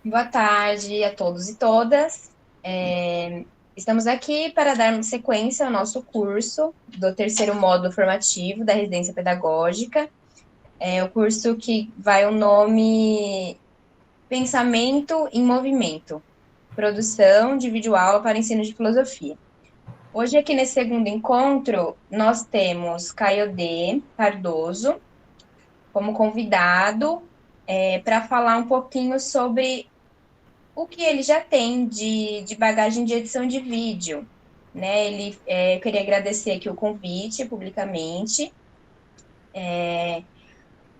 Boa tarde a todos e todas. Estamos aqui para dar sequência ao nosso curso do terceiro módulo formativo da residência pedagógica. É o curso que vai o nome Pensamento em Movimento, produção de videoaula para ensino de filosofia. Hoje, aqui nesse segundo encontro, nós temos Caiodê Cardoso como convidado, para falar um pouquinho sobre o que ele já tem de bagagem de edição de vídeo, né? Eu queria agradecer aqui o convite publicamente,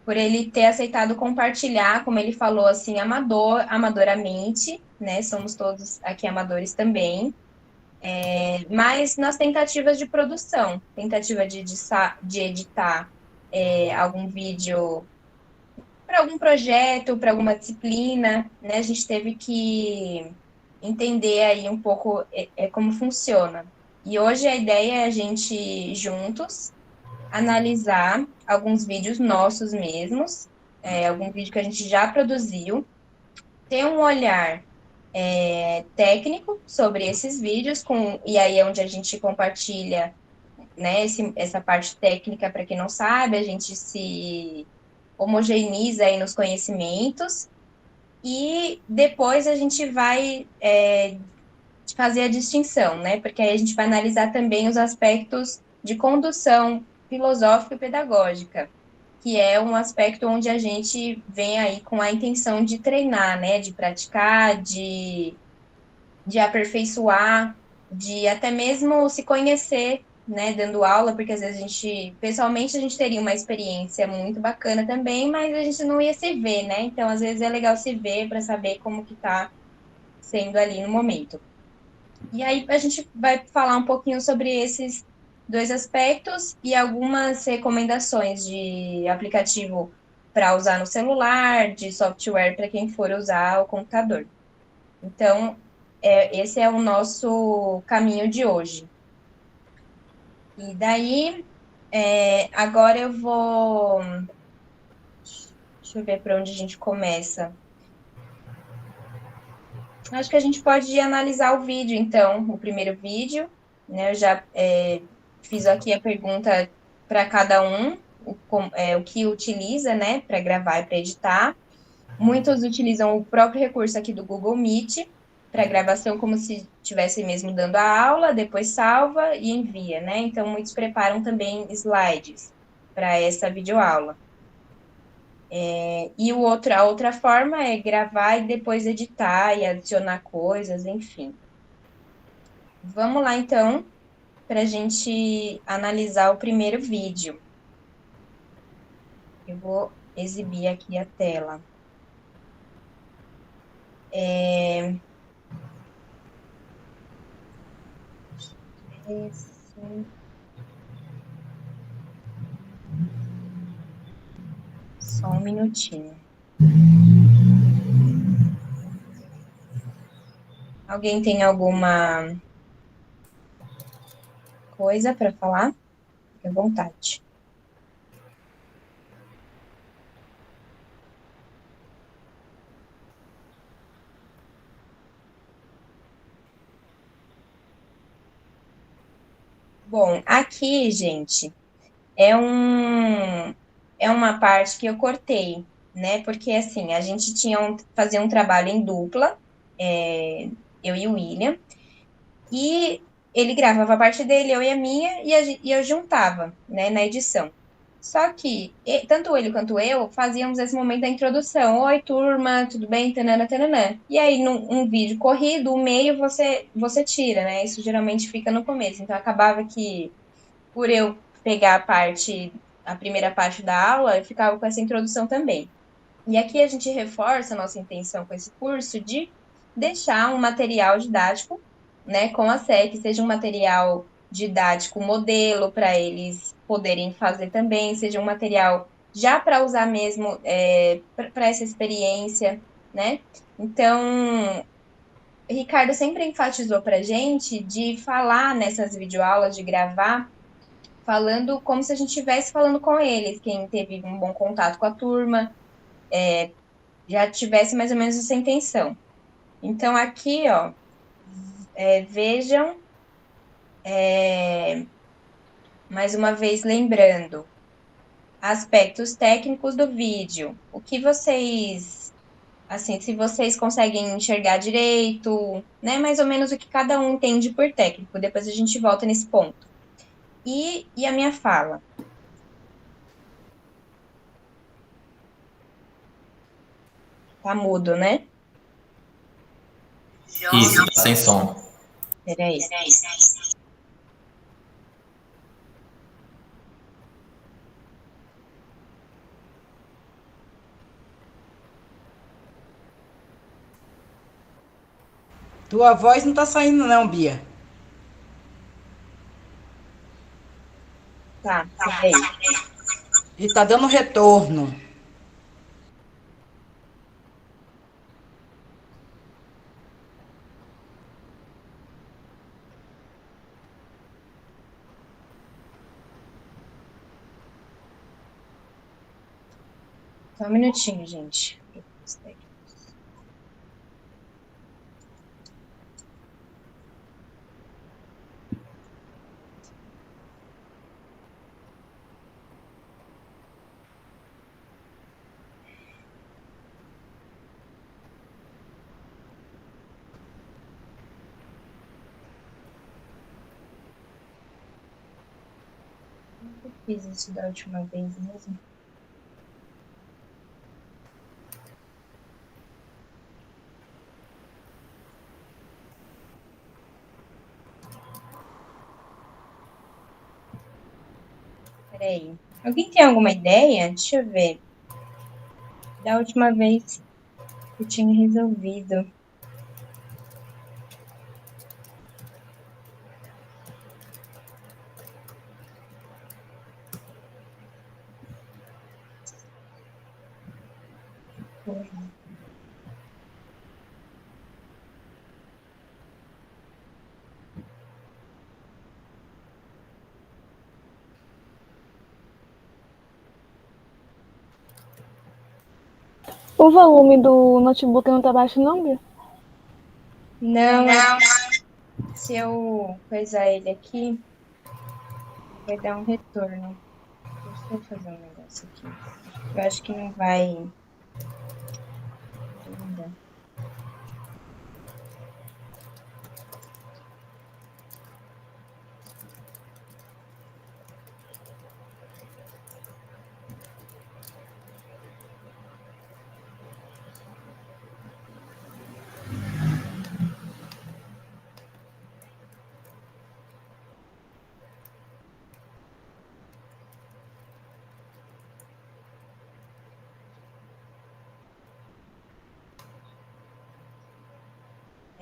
por ele ter aceitado compartilhar, como ele falou, assim, amadoramente, né? Somos todos aqui amadores também, mas nas tentativas de produção, tentativa de editar algum vídeo para algum projeto, para alguma disciplina, né? A gente teve que entender aí um pouco como funciona. E hoje a ideia é a gente juntos analisar alguns vídeos nossos mesmos, algum vídeo que a gente já produziu, ter um olhar técnico sobre esses vídeos, e aí é onde a gente compartilha, né, essa parte técnica, para quem não sabe, a gente se homogeneiza aí nos conhecimentos, e depois a gente vai fazer a distinção, né? Porque aí a gente vai analisar também os aspectos de condução filosófica e pedagógica, que é um aspecto onde a gente vem aí com a intenção de treinar, né? De praticar, de aperfeiçoar, de até mesmo se conhecer, né? Dando aula, porque às vezes pessoalmente, a gente teria uma experiência muito bacana também, mas a gente não ia se ver, né? Então, às vezes é legal se ver para saber como que tá sendo ali no momento. E aí a gente vai falar um pouquinho sobre esses dois aspectos e algumas recomendações de aplicativo para usar no celular, de software para quem for usar o computador. Então, esse é o nosso caminho de hoje. E daí, agora eu vou. Deixa eu ver para onde a gente começa. Acho que a gente pode analisar o vídeo, então, o primeiro vídeo, né? Eu já fiz aqui a pergunta para cada um, o que utiliza, né, para gravar e para editar. Muitos utilizam o próprio recurso aqui do Google Meet para gravação, como se estivesse mesmo dando a aula, depois salva e envia, né? Então, muitos preparam também slides para essa videoaula. E a outra forma é gravar e depois editar e adicionar coisas, enfim. Vamos lá, então, para a gente analisar o primeiro vídeo. Eu vou exibir aqui a tela. Só um minutinho. Alguém tem alguma coisa para falar? Fique à vontade. Bom, aqui, gente, é um é uma parte que eu cortei, né? Porque assim, a gente fazia um trabalho em dupla, eu e o William, e ele gravava a parte dele, eu e a minha, e eu juntava, né, na edição. Só que tanto ele quanto eu fazíamos esse momento da introdução. Oi, turma, tudo bem? Tanana, tananã. E aí, num um vídeo corrido, o meio você tira, né? Isso geralmente fica no começo. Então, acabava que, por eu pegar a primeira parte da aula, eu ficava com essa introdução também. E aqui a gente reforça a nossa intenção com esse curso de deixar um material didático, né, com a SEC, que seja um material didático modelo para eles poderem fazer também, seja um material já para usar mesmo para essa experiência, né? Então, Ricardo sempre enfatizou para a gente de falar nessas videoaulas, de gravar, falando como se a gente estivesse falando com eles, quem teve um bom contato com a turma, já tivesse mais ou menos essa intenção. Então, aqui, ó, vejam, mais uma vez lembrando, aspectos técnicos do vídeo. O que vocês, assim, se vocês conseguem enxergar direito, né? Mais ou menos o que cada um entende por técnico. Depois a gente volta nesse ponto. E a minha fala. Tá mudo, né? Isso, tá sem som. Peraí. Tua voz não tá saindo não, Bia. Tá, peraí. E tá dando retorno. Só um minutinho, gente. Eu fiz isso da última vez mesmo. Peraí. Alguém tem alguma ideia? Deixa eu ver. Da última vez eu tinha resolvido. O volume do notebook não tá baixo, não, Bia? Não, se eu coisar ele aqui, vai dar um retorno. Deixa eu fazer um negócio aqui. Eu acho que não vai ainda.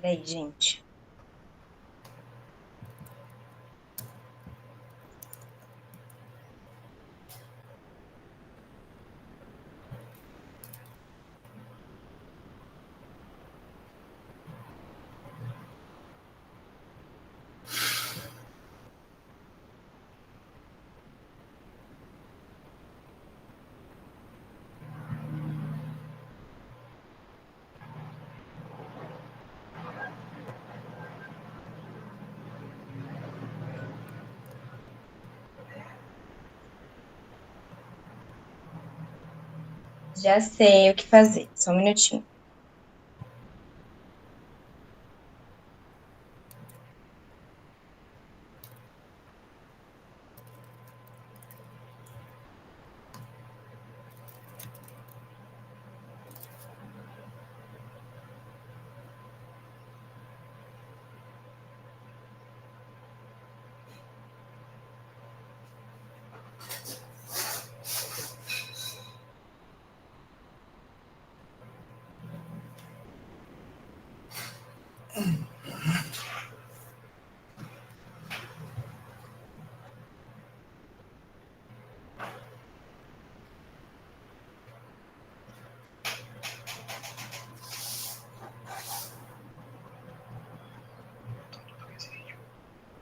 Peraí, gente. Já sei o que fazer. Só um minutinho.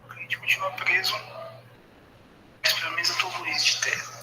A gente continua preso, mas pelo menos eu tô bonito de terra.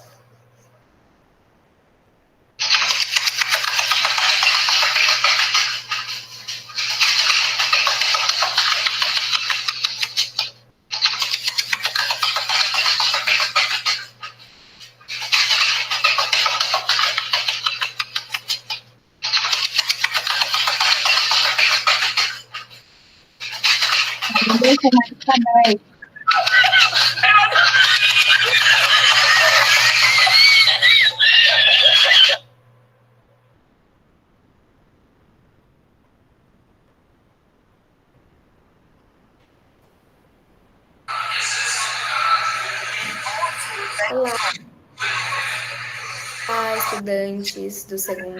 Olá, estudantes do segundo.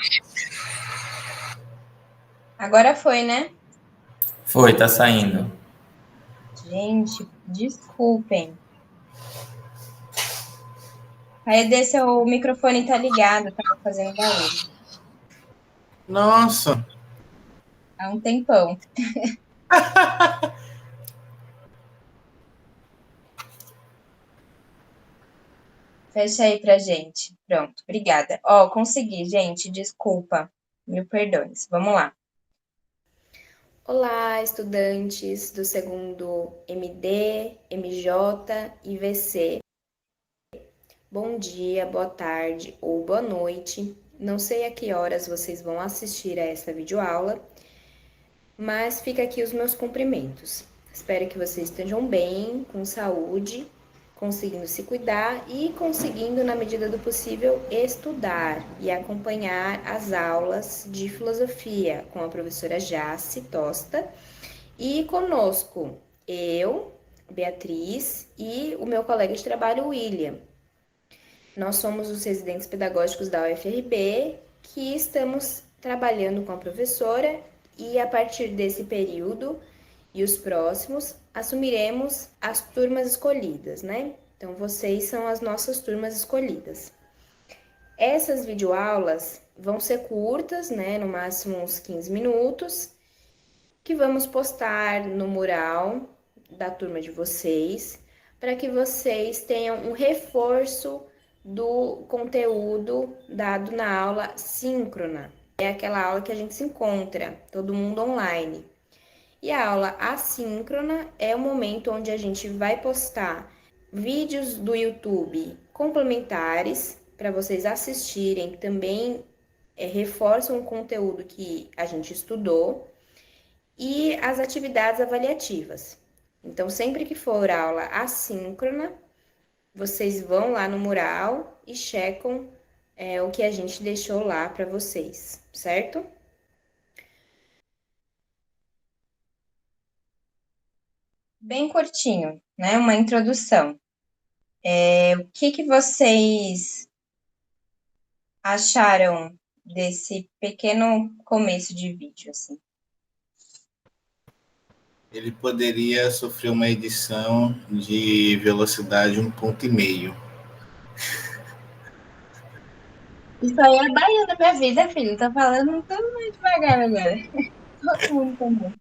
Agora foi, né? Foi, tá saindo. Gente, desculpem. Aí, seu microfone tá ligado, tava fazendo barulho. Nossa! Há um tempão. Fecha aí pra gente. Pronto, obrigada. Ó, consegui, gente, desculpa. Mil perdões. Vamos lá. Olá, estudantes do segundo MD, MJ e VC. Bom dia, boa tarde ou boa noite. Não sei a que horas vocês vão assistir a essa videoaula, mas fica aqui os meus cumprimentos. Espero que vocês estejam bem, com saúde, conseguindo se cuidar e conseguindo, na medida do possível, estudar e acompanhar as aulas de filosofia com a professora Jace Tosta e conosco, eu, Beatriz e o meu colega de trabalho, William. Nós somos os residentes pedagógicos da UFRB que estamos trabalhando com a professora e a partir desse período e os próximos assumiremos as turmas escolhidas, né? Então vocês são as nossas turmas escolhidas. Essas videoaulas vão ser curtas, né? No máximo uns 15 minutos, que vamos postar no mural da turma de vocês, para que vocês tenham um reforço do conteúdo dado na aula síncrona. É aquela aula que a gente se encontra, todo mundo online. E a aula assíncrona é o momento onde a gente vai postar vídeos do YouTube complementares para vocês assistirem, que também reforçam o conteúdo que a gente estudou, e as atividades avaliativas. Então, sempre que for aula assíncrona, vocês vão lá no mural e checam o que a gente deixou lá para vocês, certo? Bem curtinho, né? Uma introdução. O que vocês acharam desse pequeno começo de vídeo, assim? Ele poderia sofrer uma edição de velocidade 1,5. Isso aí é a Bahia da minha vida, filho. Tá falando tudo muito devagar agora. Todo mundo também.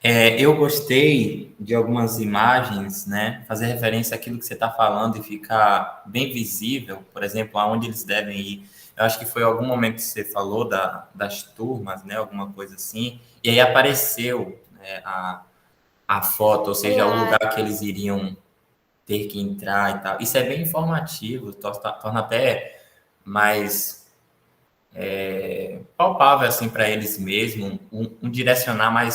Eu gostei de algumas imagens, né? Fazer referência àquilo que você está falando e ficar bem visível, por exemplo, aonde eles devem ir. Eu acho que foi algum momento que você falou das turmas, né? Alguma coisa assim. E aí apareceu, né, a foto, ou seja, o lugar que eles iriam ter que entrar e tal. Isso é bem informativo, torna até mais palpável assim para eles mesmos, um direcionar mais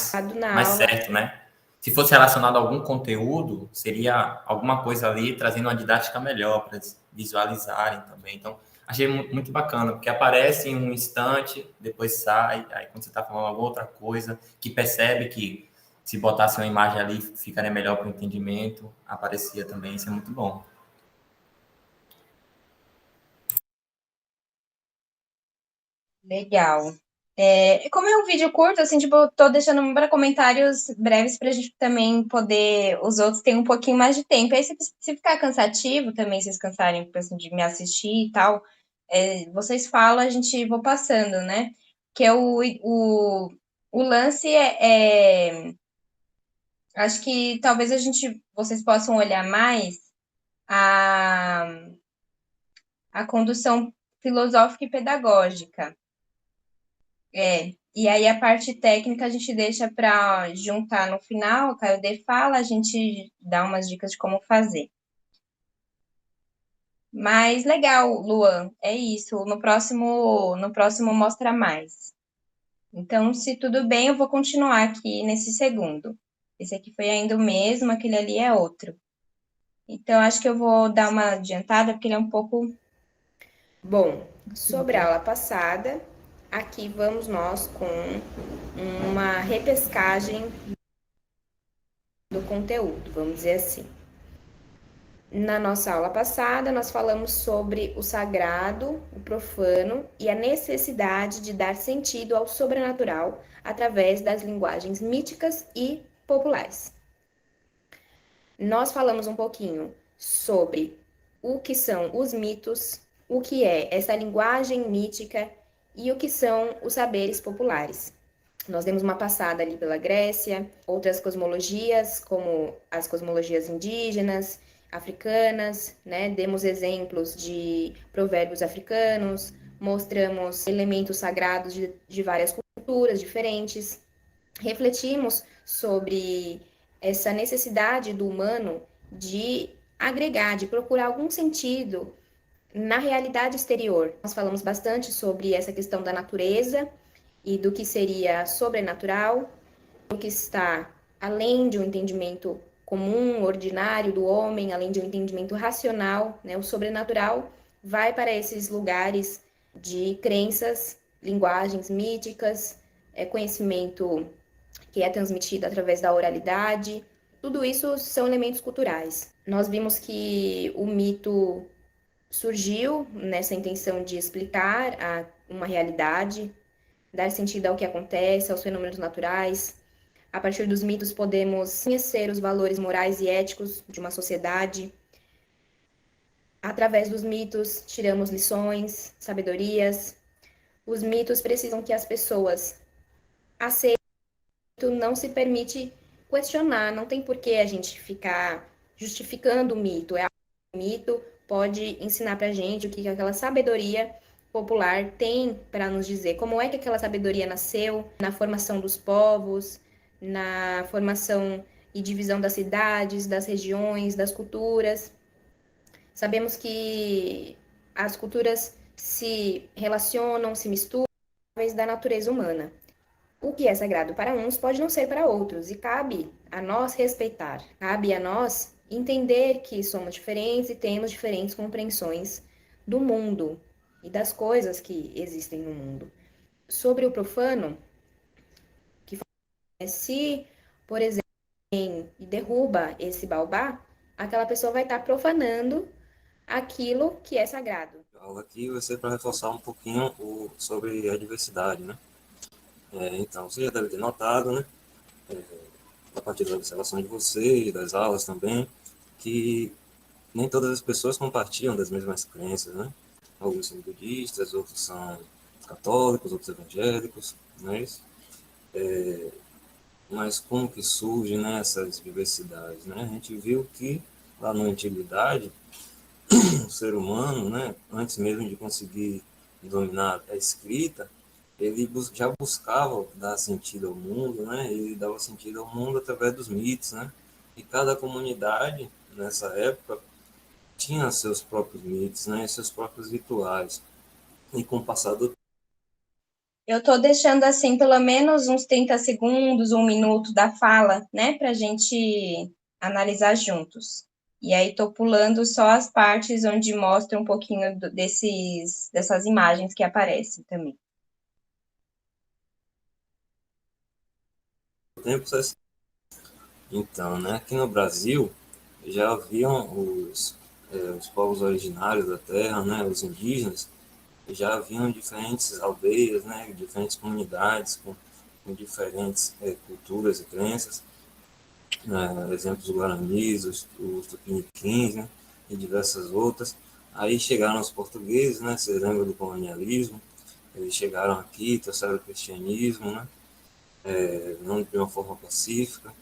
certo, né? Se fosse relacionado a algum conteúdo, seria alguma coisa ali trazendo uma didática melhor para eles visualizarem também. Então, achei muito bacana, porque aparece em um instante, depois sai, aí quando você está falando alguma outra coisa, que percebe que se botasse uma imagem ali, ficaria melhor para o entendimento, aparecia também, isso é muito bom. Legal. Como é um vídeo curto, assim, tipo, eu tô deixando para comentários breves pra gente também poder, os outros terem um pouquinho mais de tempo. Aí, se ficar cansativo também, se vocês cansarem, assim, de me assistir e tal, vocês falam, a gente vou passando, né? Que é o lance acho que talvez vocês possam olhar mais a, a condução filosófica e pedagógica. E aí a parte técnica a gente deixa para juntar no final, o Caio D fala, a gente dá umas dicas de como fazer. Mas legal, Luan, é isso. No próximo mostra mais. Então, se tudo bem, eu vou continuar aqui nesse segundo. Esse aqui foi ainda o mesmo, aquele ali é outro. Então, acho que eu vou dar uma adiantada, porque ele é um pouco... Bom, sobre a aula passada, aqui vamos nós com uma repescagem do conteúdo, vamos dizer assim. Na nossa aula passada, nós falamos sobre o sagrado, o profano e a necessidade de dar sentido ao sobrenatural através das linguagens míticas e populares. Nós falamos um pouquinho sobre o que são os mitos, o que é essa linguagem mítica e o que são os saberes populares. Nós demos uma passada ali pela Grécia, outras cosmologias, como as cosmologias indígenas, africanas, né? Demos exemplos de provérbios africanos, mostramos elementos sagrados de várias culturas diferentes, refletimos sobre essa necessidade do humano de agregar, de procurar algum sentido na realidade exterior. Nós falamos bastante sobre essa questão da natureza e do que seria sobrenatural, o que está além de um entendimento comum, ordinário do homem, além de um entendimento racional, né? O sobrenatural vai para esses lugares de crenças, linguagens míticas, conhecimento que é transmitido através da oralidade. Tudo isso são elementos culturais. Nós vimos que o mito surgiu nessa intenção de explicar uma realidade, dar sentido ao que acontece, aos fenômenos naturais. A partir dos mitos, podemos conhecer os valores morais e éticos de uma sociedade. Através dos mitos, tiramos lições, sabedorias. Os mitos precisam que as pessoas aceitem, não se permite questionar, não tem por que a gente ficar justificando o mito. O mito pode ensinar para a gente o que aquela sabedoria popular tem para nos dizer, como é que aquela sabedoria nasceu na formação dos povos, na formação e divisão das cidades, das regiões, das culturas. Sabemos que as culturas se relacionam, se misturam através da natureza humana. O que é sagrado para uns pode não ser para outros, e cabe a nós respeitar, cabe a nós entender que somos diferentes e temos diferentes compreensões do mundo e das coisas que existem no mundo. Sobre o profano, que se, por exemplo, derruba esse baobá, aquela pessoa vai estar profanando aquilo que é sagrado. A aula aqui vai ser para reforçar um pouquinho sobre a diversidade, né? Então, você já deve ter notado, né? A partir da observação de vocês, das aulas também, que nem todas as pessoas compartilham das mesmas crenças, né? Alguns são budistas, outros são católicos, outros evangélicos, não é isso? Mas como que surgem, né, essas diversidades, né? A gente viu que lá na antiguidade, o ser humano, né, antes mesmo de conseguir dominar a escrita, ele já buscava dar sentido ao mundo, né? Ele dava sentido ao mundo através dos mitos, né? E cada comunidade nessa época tinha seus próprios mitos, né? Seus próprios rituais. E com o passar do Eu tô deixando, assim, pelo menos uns 30 segundos, 1 minuto da fala, né, pra gente analisar juntos. E aí tô pulando só as partes onde mostra um pouquinho dessas imagens que aparecem também. tempo, então, né? Aqui no Brasil já haviam os povos originários da terra, né? Os indígenas, já haviam diferentes aldeias, né? Diferentes comunidades com diferentes culturas e crenças. Exemplos, os Guaranis, os Tupiniquins, né, e diversas outras. Aí chegaram os portugueses, né, você lembra do colonialismo, eles chegaram aqui, trouxeram o cristianismo, né, não de uma forma pacífica,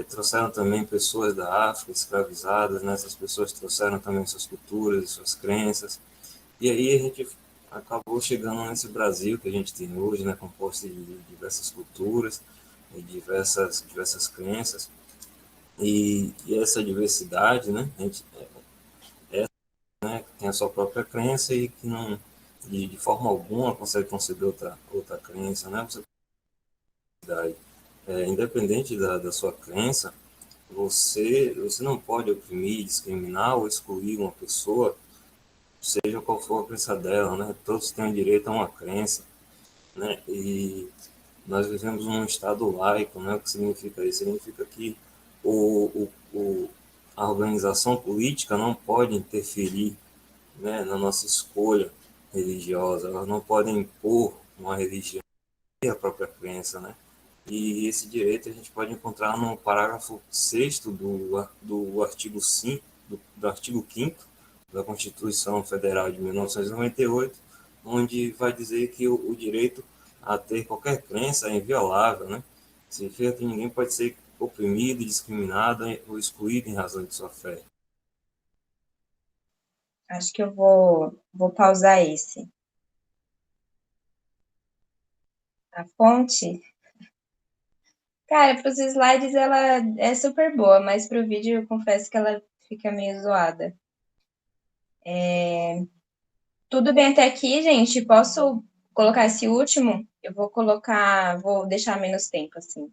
trouxeram também pessoas da África escravizadas, né, essas pessoas trouxeram também suas culturas, suas crenças, e aí a gente acabou chegando nesse Brasil que a gente tem hoje, né, composto de diversas culturas, e diversas crenças. E essa diversidade, né, a gente, né, tem a sua própria crença e que não, de forma alguma consegue conceber outra crença, né? Você universidade. Independente da sua crença, você não pode oprimir, discriminar ou excluir uma pessoa, seja qual for a crença dela, né? Todos têm direito a uma crença, né? E nós vivemos num estado laico, né? O que significa isso? Significa que a organização política não pode interferir, né, na nossa escolha religiosa, elas não podem impor uma religião e a própria crença, né? E esse direito a gente pode encontrar no parágrafo 6º do artigo 5, do artigo 5º da Constituição Federal de 1998, onde vai dizer que o direito a ter qualquer crença é inviolável, né? Significa que ninguém pode ser oprimido, discriminado ou excluído em razão de sua fé. Acho que eu vou pausar esse. A fonte? Cara, para os slides ela é super boa, mas para o vídeo eu confesso que ela fica meio zoada. Tudo bem até aqui, gente? Posso colocar esse último? Eu vou deixar menos tempo, assim.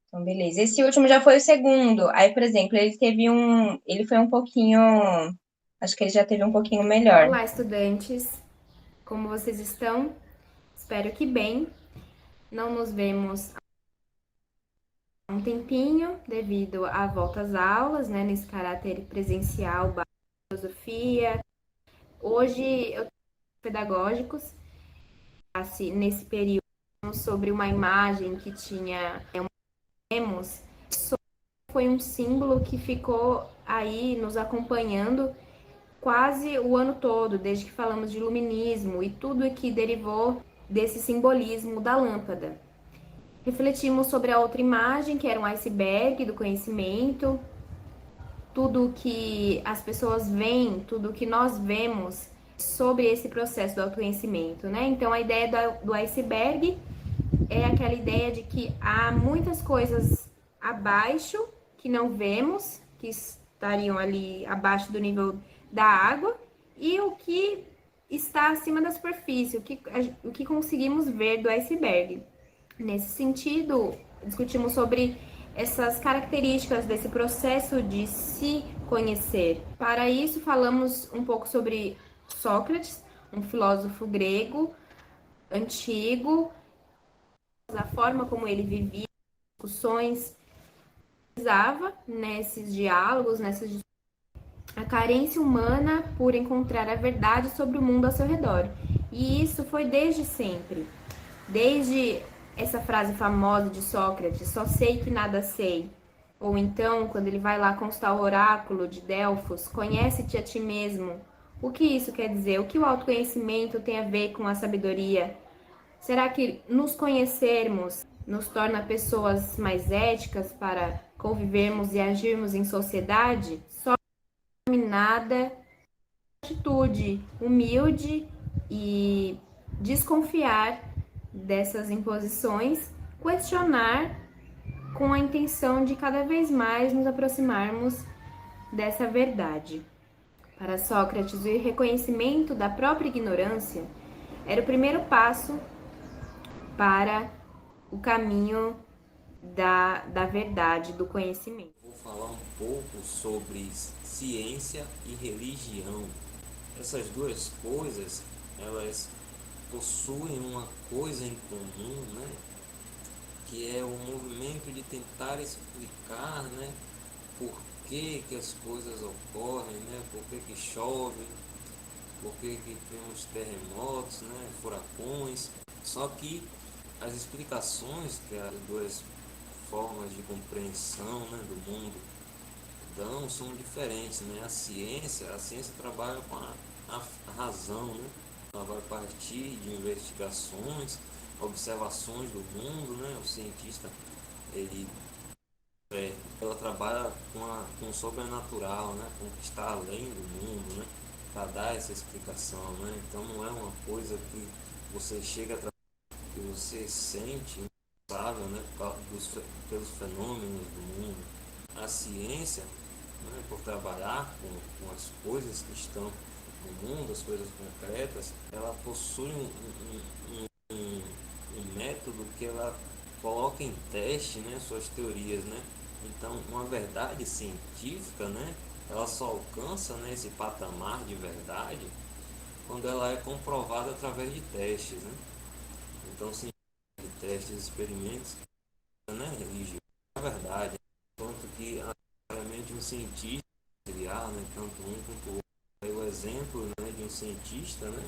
Então, beleza. Esse último já foi o segundo. Aí, por exemplo, ele foi um pouquinho, acho que ele já teve um pouquinho melhor. Olá, estudantes. Como vocês estão? Espero que bem. Não nos vemos há um tempinho devido à volta às aulas, né, nesse caráter presencial, filosofia. Hoje eu tenho pedagógicos nesse período sobre uma imagem que tinha foi um símbolo que ficou aí nos acompanhando quase o ano todo, desde que falamos de iluminismo e tudo que derivou desse simbolismo da lâmpada. Refletimos sobre a outra imagem, que era um iceberg do conhecimento, tudo que as pessoas veem, tudo que nós vemos sobre esse processo do autoconhecimento, né? Então, a ideia do iceberg é aquela ideia de que há muitas coisas abaixo que não vemos, que estariam ali abaixo do nível da água, e o que está acima da superfície, o que conseguimos ver do iceberg. Nesse sentido, discutimos sobre essas características desse processo de se conhecer. Para isso, falamos um pouco sobre Sócrates, um filósofo grego antigo, a forma como ele vivia discussões, usava nesses diálogos, a carência humana por encontrar a verdade sobre o mundo ao seu redor. E isso foi desde sempre. Desde essa frase famosa de Sócrates, só sei que nada sei. Ou então, quando ele vai lá consultar o oráculo de Delfos, conhece-te a ti mesmo. O que isso quer dizer? O que o autoconhecimento tem a ver com a sabedoria? Será que nos conhecermos nos torna pessoas mais éticas para convivermos e agirmos em sociedade? Só dominada, atitude humilde e desconfiar dessas imposições, questionar com a intenção de cada vez mais nos aproximarmos dessa verdade. Para Sócrates, o reconhecimento da própria ignorância era o primeiro passo para o caminho da verdade, do conhecimento. Vou falar um pouco sobre ciência e religião. Essas duas coisas, elas possuem uma coisa em comum, né? Que é o movimento de tentar explicar, né, por que as coisas ocorrem, né? Por que chove, por que temos terremotos, né? Furacões. Só que as explicações que as duas formas de compreensão, né, do mundo dão são diferentes, né? A ciência trabalha com a razão, né? Ela vai partir de investigações, observações do mundo, né? O cientista ela trabalha com o sobrenatural, né? Com o que está além do mundo, né? Para dar essa explicação, né? Então não é uma coisa que você chega a que você sente, sabe, né? Pelos fenômenos do mundo. A ciência, né? Por trabalhar com as coisas que estão no mundo, as coisas concretas, ela possui um método que ela coloca em teste, né, suas teorias, né? Então, uma verdade científica, né, ela só alcança, né, esse patamar de verdade quando ela é comprovada através de testes, né? Então, sim, de testes, experimentos, né, religião, é verdade. Enquanto que realmente um cientista criar, né, tanto um quanto o outro. Aí o exemplo, né, de um cientista, né,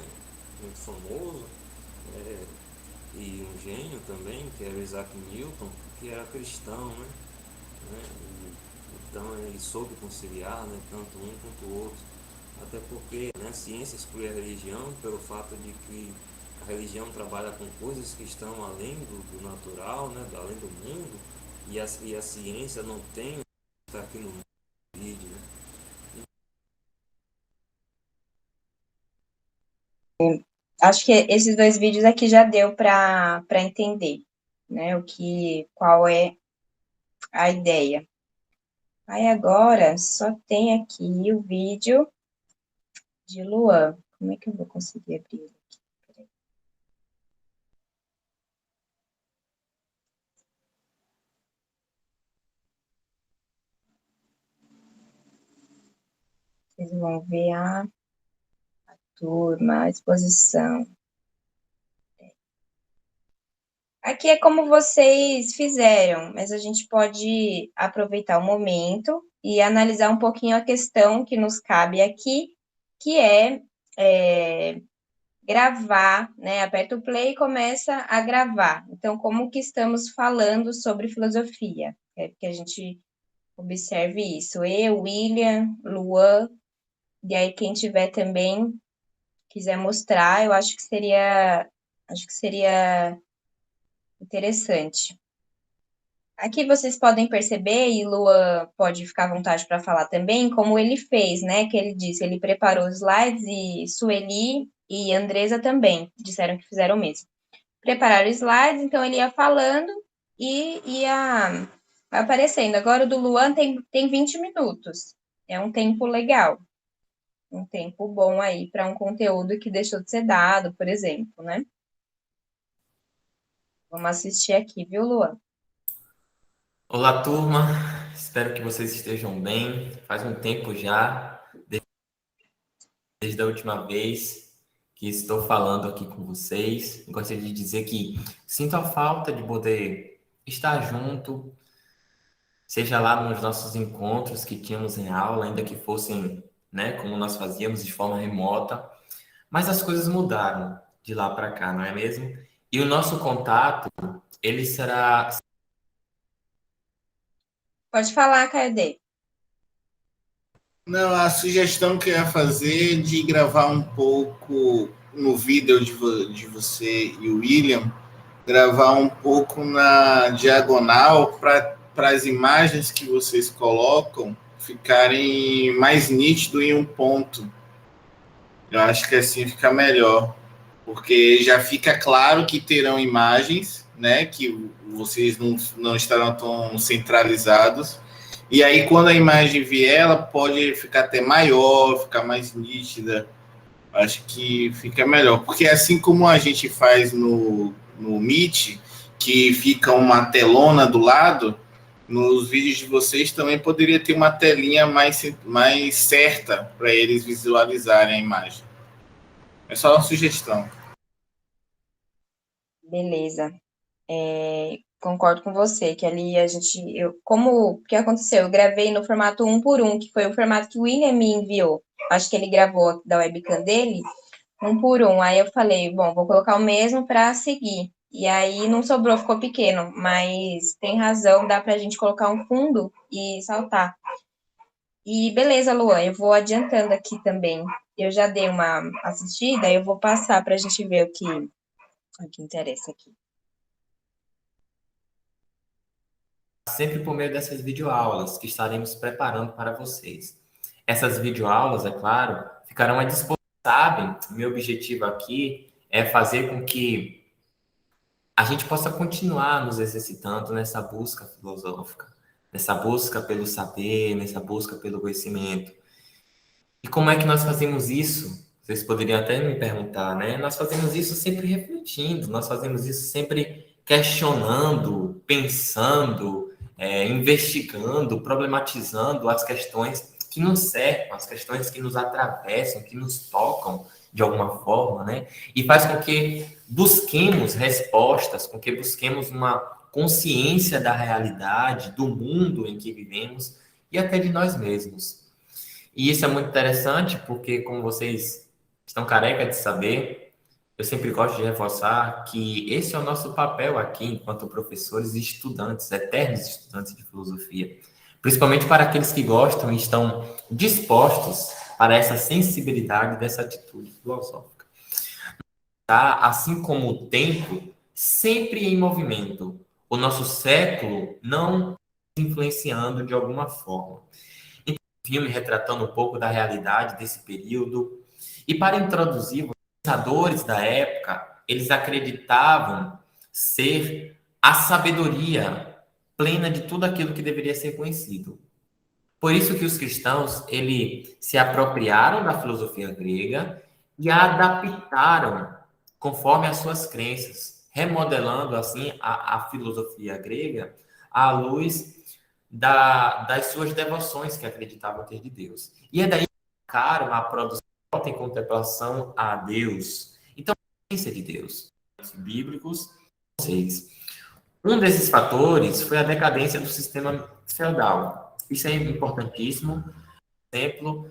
muito famoso, é, e um gênio também, que era o Isaac Newton, que era cristão, então ele soube conciliar, né, tanto um quanto o outro, até porque, né, a ciência exclui a religião pelo fato de que a religião trabalha com coisas que estão além do natural, né, além do mundo, e a ciência não tem está aqui no vídeo, né? Acho que esses 2 vídeos aqui já deu para entender, né, qual é a ideia. Aí agora só tem aqui o vídeo de Luan. Como é que eu vou conseguir abrir ele aqui? Peraí. Vocês vão ver a turma, a exposição. Aqui é como vocês fizeram, mas a gente pode aproveitar o momento e analisar um pouquinho a questão que nos cabe aqui, que é gravar, né? Aperta o play e começa a gravar. Então, como que estamos falando sobre filosofia? É que a gente observe isso. Eu, William, Luan, e aí quem tiver também quiser mostrar, eu acho que seria interessante. Aqui vocês podem perceber, e Luan pode ficar à vontade para falar também, como ele fez, né? Que ele disse, ele preparou os slides e Sueli e Andresa também disseram que fizeram o mesmo. Prepararam os slides, então ele ia falando e ia aparecendo. Agora o do Luan tem 20 minutos. É um tempo legal. Um tempo bom aí para um conteúdo que deixou de ser dado, por exemplo, né? Vamos assistir aqui, viu, Luan? Olá, turma. Espero que vocês estejam bem. Faz um tempo já, desde a última vez que estou falando aqui com vocês. Gostaria de dizer que sinto a falta de poder estar junto, seja lá nos nossos encontros que tínhamos em aula, ainda que fossem, né, como nós fazíamos de forma remota. Mas as coisas mudaram de lá para cá, não é mesmo? E o nosso contato, ele será. Pode falar, Caio. Não, a sugestão que eu ia fazer de gravar um pouco no vídeo de você e o William, gravar um pouco na diagonal para as imagens que vocês colocam ficarem mais nítido em um ponto. Eu acho que assim fica melhor, porque já fica claro que terão imagens, né, que vocês não estarão tão centralizados. E aí, quando a imagem vier, ela pode ficar até maior, ficar mais nítida. Acho que fica melhor. Porque assim como a gente faz no Meet, que fica uma telona do lado, nos vídeos de vocês também poderia ter uma telinha mais certa para eles visualizarem a imagem. É só uma sugestão. Beleza. Concordo com você, que ali o que aconteceu? Eu gravei no formato 1 por 1, que foi o formato que o William me enviou. Acho que ele gravou da webcam dele, 1 por 1. Aí eu falei, bom, vou colocar o mesmo para seguir. E aí não sobrou, ficou pequeno, mas tem razão, dá pra gente colocar um fundo e saltar. E beleza, Luan, eu vou adiantando aqui também. Eu já dei uma assistida, eu vou passar pra gente ver o que interessa aqui. Sempre por meio dessas videoaulas que estaremos preparando para vocês. Essas videoaulas, é claro, ficarão à disposição, sabem? Meu objetivo aqui é fazer com que a gente possa continuar nos exercitando nessa busca filosófica, nessa busca pelo saber, nessa busca pelo conhecimento. E como é que nós fazemos isso? Vocês poderiam até me perguntar, né? Nós fazemos isso sempre refletindo, nós fazemos isso sempre questionando, pensando, investigando, problematizando as questões que nos cercam, as questões que nos atravessam, que nos tocam de alguma forma, né? E faz com que busquemos respostas, com que busquemos uma consciência da realidade, do mundo em que vivemos e até de nós mesmos. E isso é muito interessante porque, como vocês estão careca de saber, eu sempre gosto de reforçar que esse é o nosso papel aqui, enquanto professores e estudantes, eternos estudantes de filosofia. Principalmente para aqueles que gostam e estão dispostos para essa sensibilidade dessa atitude filosófica. Tá? Assim como o tempo, sempre em movimento. O nosso século não influenciando de alguma forma. Então, um filme retratando um pouco da realidade desse período. E para introduzir, os pensadores da época, eles acreditavam ser a sabedoria plena de tudo aquilo que deveria ser conhecido. Por isso que os cristãos, eles se apropriaram da filosofia grega e a adaptaram conforme as suas crenças, remodelando, assim, a filosofia grega à luz das suas devoções que acreditavam ter de Deus. E é daí que marcaram a produção em contemplação a Deus. Então, a ciência de Deus. Bíblicos, vocês. Um desses fatores foi a decadência do sistema feudal. Isso é importantíssimo. Exemplo,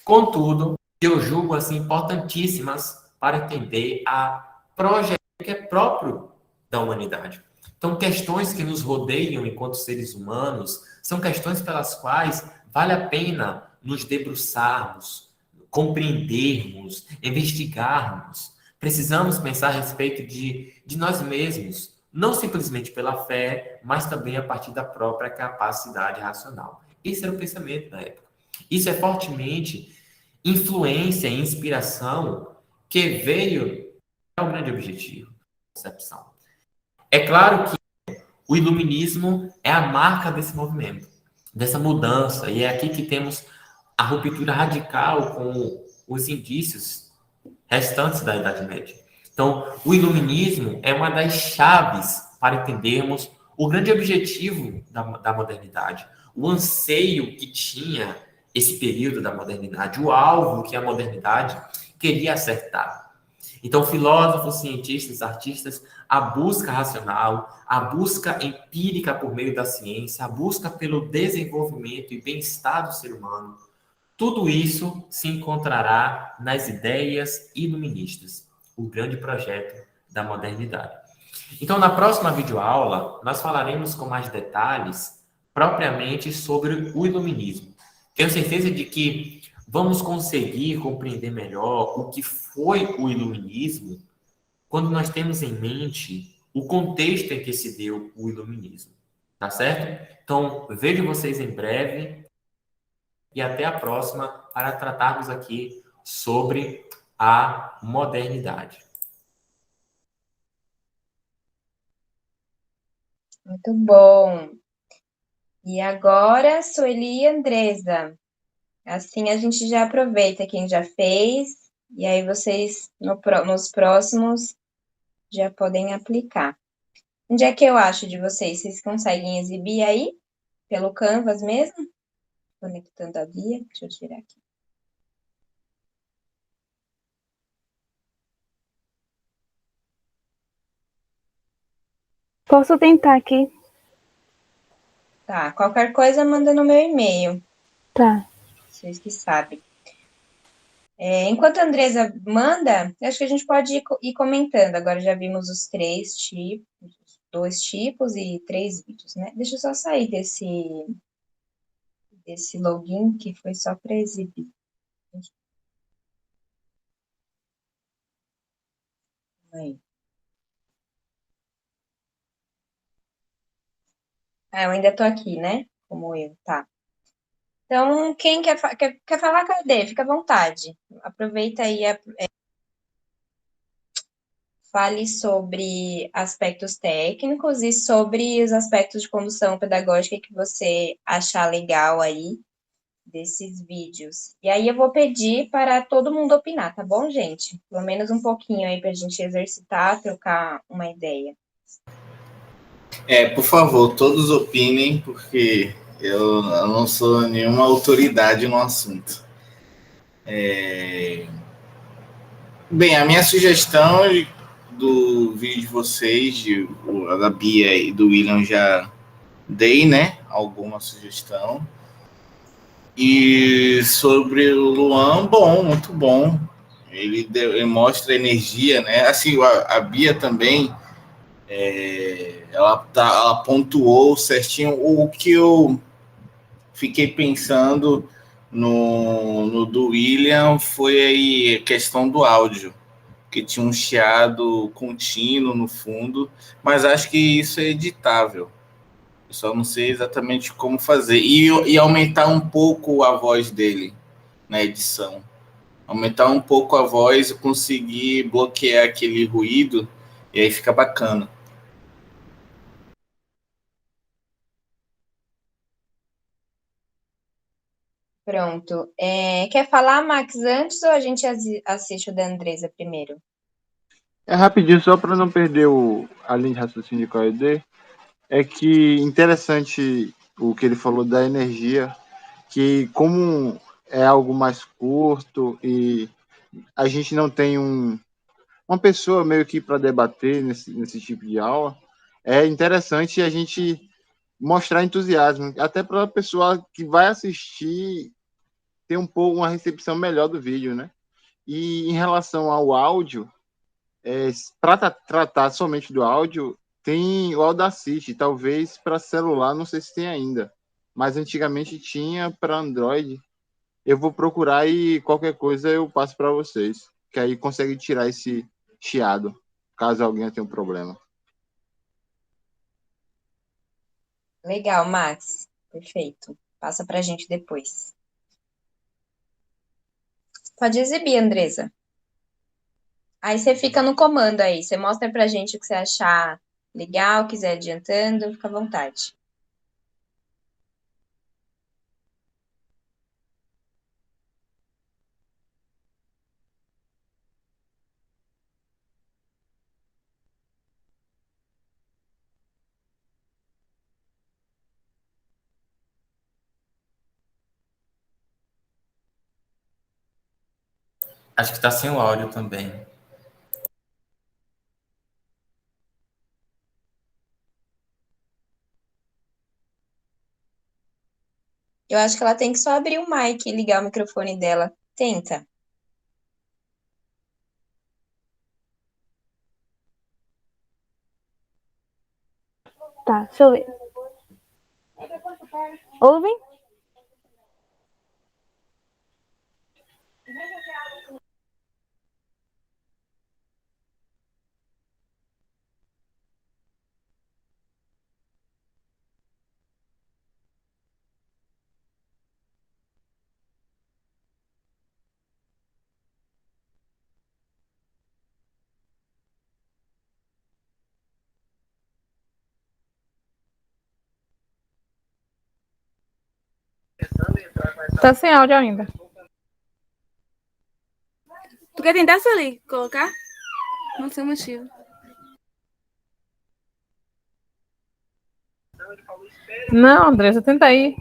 contudo, eu julgo assim importantíssimas para entender a projeção que é próprio da humanidade. Então, questões que nos rodeiam enquanto seres humanos são questões pelas quais vale a pena nos debruçarmos, compreendermos, investigarmos. Precisamos pensar a respeito de nós mesmos, não simplesmente pela fé, mas também a partir da própria capacidade racional. Esse era o pensamento da época. Isso é fortemente influência e inspiração que veio ao grande objetivo, concepção. É claro que o iluminismo é a marca desse movimento, dessa mudança, e é aqui que temos a ruptura radical com os indícios restantes da Idade Média. Então, o iluminismo é uma das chaves para entendermos o grande objetivo da modernidade, o anseio que tinha esse período da modernidade, o alvo que a modernidade queria acertar. Então, filósofos, cientistas, artistas, a busca racional, a busca empírica por meio da ciência, a busca pelo desenvolvimento e bem-estar do ser humano, tudo isso se encontrará nas ideias iluministas, o grande projeto da modernidade. Então, na próxima videoaula, nós falaremos com mais detalhes propriamente sobre o iluminismo. Tenho certeza de que vamos conseguir compreender melhor o que foi o iluminismo quando nós temos em mente o contexto em que se deu o iluminismo. Tá certo? Então, vejo vocês em breve e até a próxima para tratarmos aqui sobre a modernidade. Muito bom. E agora, Sueli e Andresa. Assim a gente já aproveita quem já fez, e aí vocês, nos próximos, já podem aplicar. Onde é que eu acho de vocês? Vocês conseguem exibir aí? Pelo Canvas mesmo? Conectando a Bia. Deixa eu tirar aqui. Posso tentar aqui? Tá, qualquer coisa manda no meu e-mail. Tá. Vocês que sabem. Enquanto a Andresa manda, acho que a gente pode ir comentando. Agora já vimos os 3 tipos, 2 tipos e 3 vídeos, né? Deixa eu só sair desse login que foi só para exibir. Aí. Eu ainda estou aqui, né? Como eu, tá. Então, quem quer falar, cadê? Fica à vontade. Aproveita aí, fale sobre aspectos técnicos e sobre os aspectos de condução pedagógica que você achar legal aí desses vídeos. E aí eu vou pedir para todo mundo opinar, tá bom, gente? Pelo menos um pouquinho aí para a gente exercitar, trocar uma ideia. Por favor, todos opinem, porque eu não sou nenhuma autoridade no assunto. Bem, a minha sugestão do vídeo de vocês, da Bia e do William, já dei, né? Alguma sugestão. E sobre o Luan, bom, muito bom. Ele mostra energia, né? Assim, a Bia também, ela pontuou certinho o que eu fiquei pensando no do William foi aí a questão do áudio, que tinha um chiado contínuo no fundo, mas acho que isso é editável. Eu só não sei exatamente como fazer. E aumentar um pouco a voz dele na edição. Aumentar um pouco a voz e conseguir bloquear aquele ruído, e aí fica bacana. Pronto. Quer falar, Max, antes ou a gente assiste o da Andresa primeiro? É rapidinho, só para não perder a linha de raciocínio com a ED, é que interessante o que ele falou da energia, que como é algo mais curto e a gente não tem uma pessoa meio que para debater nesse tipo de aula, é interessante a gente mostrar entusiasmo, até para a pessoa que vai assistir ter um pouco uma recepção melhor do vídeo, né? E em relação ao áudio, para tratar somente do áudio, tem o Audacity, talvez para celular, não sei se tem ainda, mas antigamente tinha para Android. Eu vou procurar e qualquer coisa eu passo para vocês, que aí consegue tirar esse chiado, caso alguém tenha um problema. Legal, Max. Perfeito. Passa pra gente depois. Pode exibir, Andresa. Aí você fica no comando aí. Você mostra pra gente o que você achar legal, quiser adiantando, fica à vontade. Acho que está sem o áudio também. Eu acho que ela tem que só abrir o mic e ligar o microfone dela. Tenta. Tá, deixa eu ver. Ouvem? Tá sem áudio ainda. Tu quer tentar, Sueli, colocar? Não sei o motivo. Não, Andressa, tenta aí.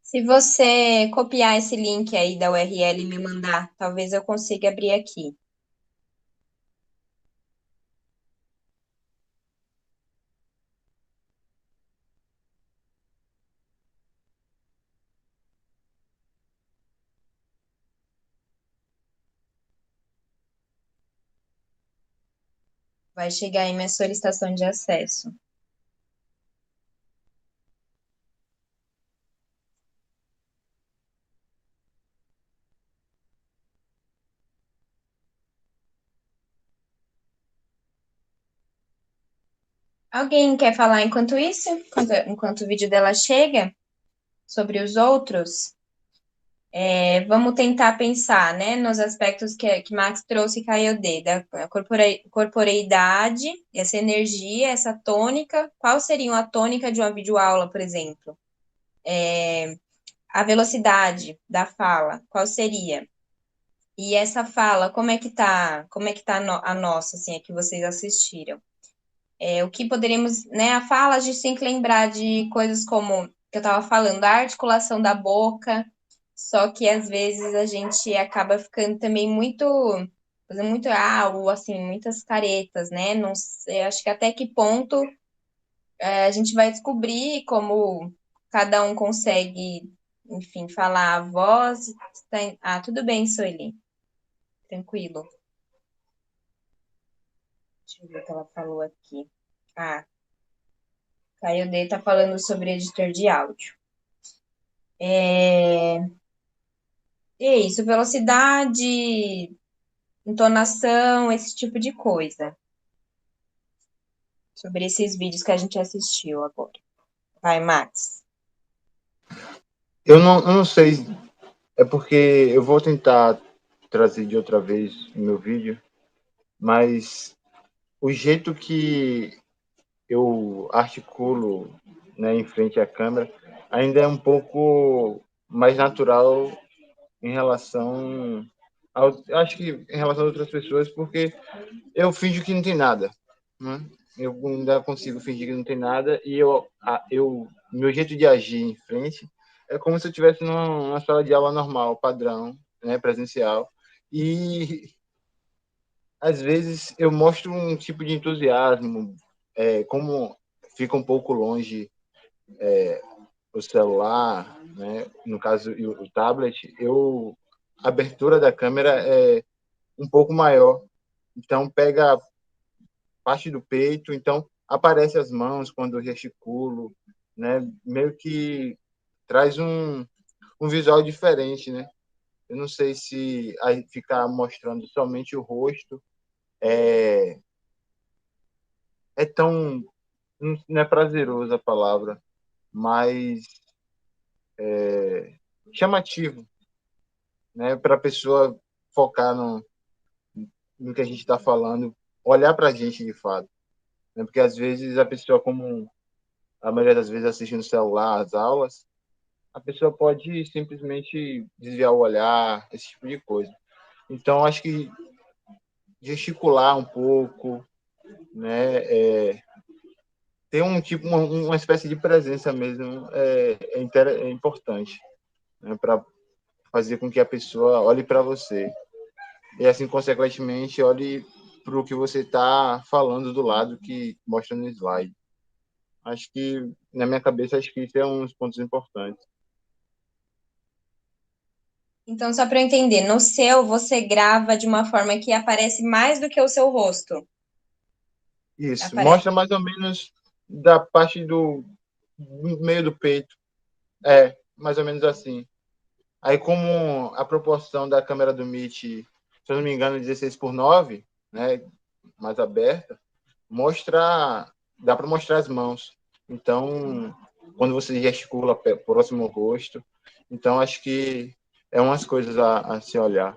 Se você copiar esse link aí da URL e me mandar, talvez eu consiga abrir aqui. Vai chegar aí minha solicitação de acesso. Alguém quer falar enquanto isso? Enquanto o vídeo dela chega? Sobre os outros? Vamos tentar pensar, né, nos aspectos que Max trouxe, Kayode, da corporeidade, essa energia, essa tônica. Qual seria a tônica de uma videoaula, por exemplo? A velocidade da fala, qual seria? E essa fala, como é que tá a nossa, assim, a que vocês assistiram? O que poderíamos, né, a fala, a gente tem que lembrar de coisas como, que eu estava falando, a articulação da boca, só que às vezes a gente acaba ficando também fazendo muito, ou assim, muitas caretas, né, não sei, acho que até que ponto a gente vai descobrir como cada um consegue, enfim, falar a voz. Tudo bem, Sueli, tranquilo. Deixa eu ver o que ela falou aqui. Kayode está falando sobre editor de áudio. É isso, velocidade, entonação, esse tipo de coisa. Sobre esses vídeos que a gente assistiu agora. Vai, Max. Eu não sei, é porque eu vou tentar trazer de outra vez o meu vídeo, mas o jeito que eu articulo, né, em frente à câmera ainda é um pouco mais natural em relação acho que em relação a outras pessoas, porque eu finjo que não tem nada, né? Eu ainda consigo fingir que não tem nada e meu jeito de agir em frente é como se eu estivesse numa sala de aula normal, padrão, né, presencial. E às vezes eu mostro um tipo de entusiasmo, como fica um pouco longe o celular, né, no caso o tablet, a abertura da câmera é um pouco maior, então pega parte do peito, então aparece as mãos quando eu gesticulo, né, meio que traz um visual diferente, né? Eu não sei se aí ficar mostrando somente o rosto é tão, não é prazeroso a palavra, mas chamativo, né, para a pessoa focar no que a gente está falando, olhar para a gente de fato, né? Porque às vezes a pessoa, como a maioria das vezes assiste no celular as aulas, a pessoa pode simplesmente desviar o olhar, esse tipo de coisa. Então, acho que gesticular um pouco, né, ter uma espécie de presença mesmo é importante, né, para fazer com que a pessoa olhe para você e assim consequentemente olhe para o que você está falando do lado que mostra no slide. Acho que na minha cabeça acho que isso é um dos pontos importantes. Então, só para eu entender, no seu você grava de uma forma que aparece mais do que o seu rosto. Isso, Aparece. mostra mais ou menos da parte do meio do peito. Mais ou menos assim. Aí, como a proporção da câmera do Meet, se eu não me engano, 16:9, né, mais aberta, dá para mostrar as mãos. Então, quando você gesticula próximo ao rosto, então acho que é umas coisas a se olhar.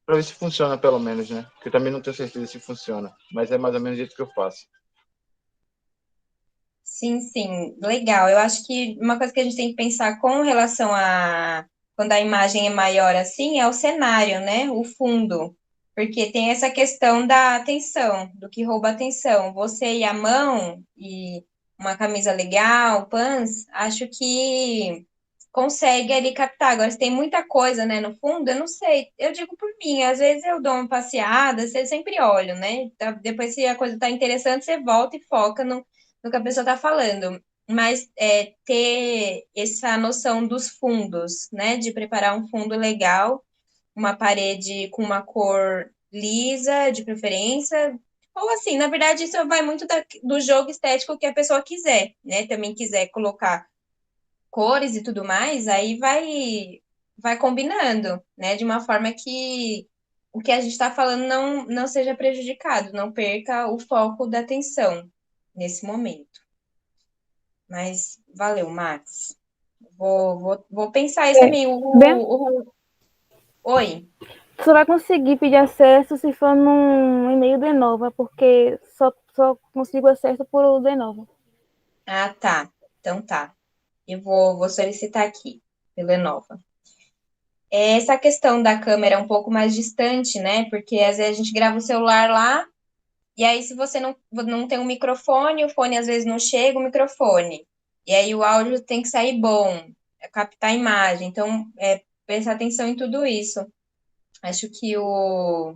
Para ver se funciona, pelo menos, né? Porque eu também não tenho certeza se funciona, mas é mais ou menos o jeito que eu faço. Sim, sim, legal. Eu acho que uma coisa que a gente tem que pensar com relação a quando a imagem é maior assim é o cenário, né? O fundo. Porque tem essa questão da atenção, do que rouba a atenção. Você e a mão e uma camisa legal, pants, acho que consegue ali captar. Agora, se tem muita coisa, né, no fundo, eu não sei. Eu digo por mim, às vezes eu dou uma passeada, você sempre olho, né? Depois, se a coisa tá interessante, você volta e foca no que a pessoa está falando, mas ter essa noção dos fundos, né? De preparar um fundo legal, uma parede com uma cor lisa, de preferência, ou assim, na verdade, isso vai muito do jogo estético que a pessoa quiser, né? Também quiser colocar cores e tudo mais, aí vai combinando, né? De uma forma que o que a gente está falando não seja prejudicado, não perca o foco da atenção nesse momento. Mas valeu, Max. Vou pensar isso também. Oi. Você vai conseguir pedir acesso se for num e-mail do Enova, porque só consigo acesso por o do Enova. Ah, tá. Então tá. Eu vou solicitar aqui, pelo Enova. Essa questão da câmera é um pouco mais distante, né? Porque às vezes a gente grava o celular lá, e aí se você não tem um microfone, o fone às vezes não chega o microfone. E aí o áudio tem que sair bom, captar a imagem. Então, prestar atenção em tudo isso. Acho que o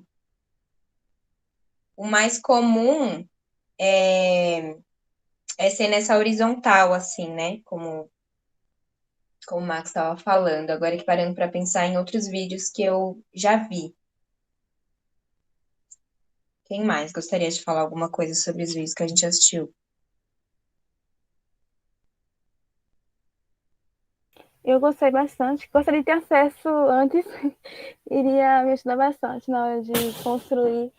mais comum é ser nessa horizontal, assim, né? Como o Max estava falando. Agora que parando para pensar em outros vídeos que eu já vi. Quem mais gostaria de falar alguma coisa sobre os vídeos que a gente assistiu? Eu gostei bastante. Gostaria de ter acesso antes. Iria me ajudar bastante na hora de construir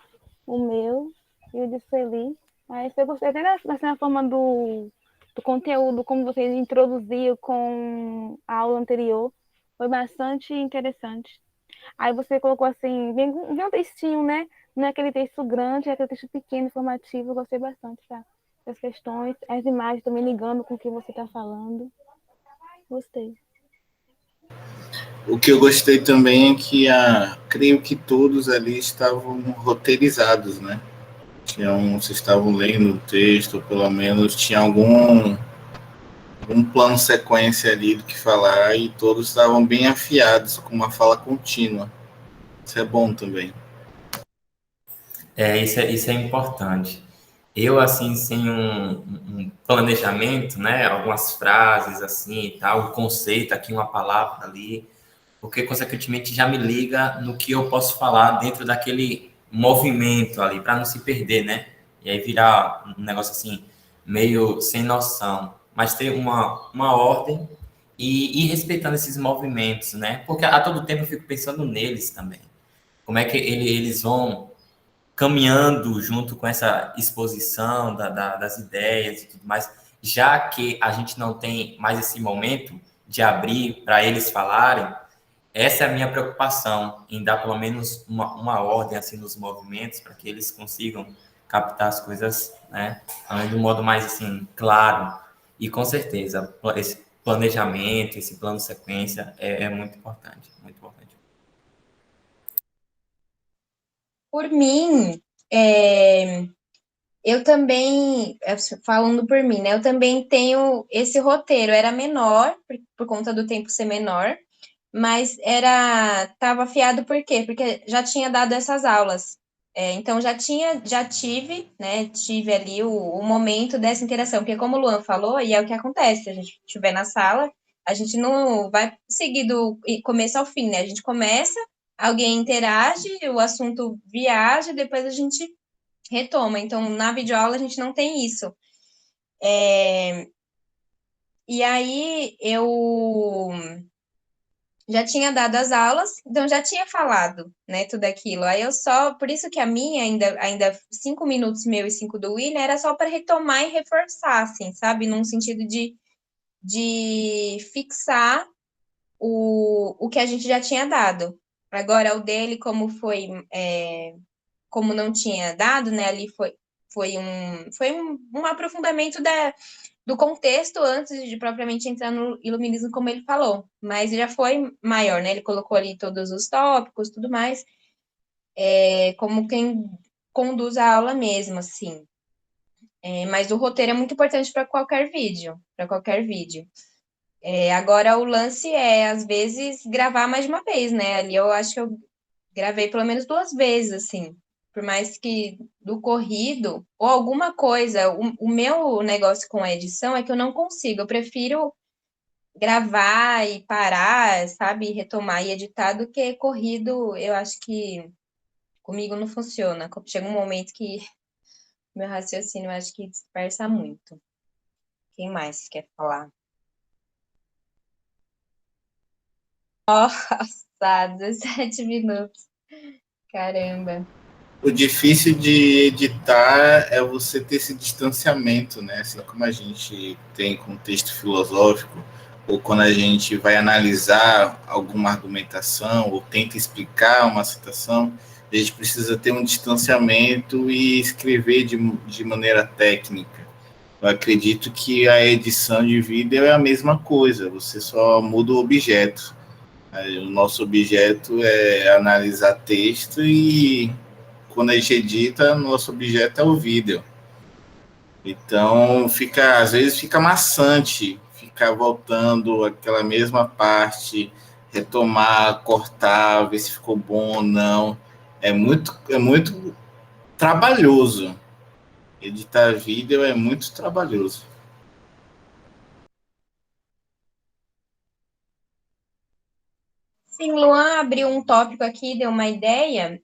o meu e o de Sueli. Mas eu gostei até da forma do conteúdo, como vocês introduziram com a aula anterior. Foi bastante interessante. Aí você colocou assim, vem um textinho, né? Não é aquele texto grande, é aquele texto pequeno, informativo. Eu gostei bastante, tá? Das questões, as imagens também ligando com o que você está falando. Gostei. O que eu gostei também é que creio que todos ali estavam roteirizados, né? Vocês estavam lendo o texto, ou pelo menos tinha algum plano sequência ali do que falar, e todos estavam bem afiados, com uma fala contínua. Isso é bom também. Isso é importante. Eu, assim, sem um planejamento, né? Algumas frases, assim, e tal, um conceito aqui, uma palavra ali, porque, consequentemente, já me liga no que eu posso falar dentro daquele movimento ali, para não se perder, né? E aí virar um negócio, assim, meio sem noção. Mas ter uma ordem e ir respeitando esses movimentos, né? Porque a todo tempo eu fico pensando neles também. Como é que eles vão caminhando junto com essa exposição das ideias e tudo mais, já que a gente não tem mais esse momento de abrir para eles falarem, essa é a minha preocupação, em dar pelo menos uma ordem assim nos movimentos, para que eles consigam captar as coisas, né, de um modo mais assim, claro. E com certeza, esse planejamento, esse plano sequência é muito importante, muito importante. Por mim, eu também, falando por mim, né? Eu também tenho esse roteiro. Era menor, por conta do tempo ser menor, mas estava afiado por quê? Porque já tinha dado essas aulas. Então já tive, né? Tive ali o momento dessa interação, porque como o Luan falou, e é o que acontece, se a gente estiver na sala, a gente não vai seguir do começo ao fim, né? A gente começa, alguém interage, o assunto viaja, depois a gente retoma. Então, na videoaula a gente não tem isso. E aí eu já tinha dado as aulas, então já tinha falado, né, tudo aquilo. Aí por isso que a minha, ainda 5 minutos meu e 5 do William, era só para retomar e reforçar, assim, sabe? Num sentido de fixar o que a gente já tinha dado. Agora, o dele, como não tinha dado, né, ali foi um aprofundamento do contexto antes de propriamente entrar no iluminismo, como ele falou, mas já foi maior, né? Ele colocou ali todos os tópicos, tudo mais, como quem conduz a aula mesmo, assim. Mas o roteiro é muito importante para qualquer vídeo, agora o lance às vezes, gravar mais de uma vez, né? Ali eu acho que eu gravei pelo menos 2 vezes, assim. Por mais que do corrido, ou alguma coisa, o meu negócio com a edição é que eu não consigo. Eu prefiro gravar e parar, sabe? Retomar e editar do que corrido. Eu acho que comigo não funciona. Chega um momento que meu raciocínio eu acho que dispersa muito. Quem mais quer falar? Nossa, 17 minutos. Caramba. O difícil de editar é você ter esse distanciamento, né? Assim como a gente tem com texto filosófico, ou quando a gente vai analisar alguma argumentação ou tenta explicar uma citação, a gente precisa ter um distanciamento e escrever de maneira técnica. Eu acredito que a edição de vídeo é a mesma coisa, você só muda o objeto. O nosso objeto é analisar texto e quando a gente edita, nosso objeto é o vídeo. Então, às vezes fica maçante ficar voltando aquela mesma parte, retomar, cortar, ver se ficou bom ou não. É muito trabalhoso. Editar vídeo é muito trabalhoso. Sim, Luan abriu um tópico aqui, deu uma ideia.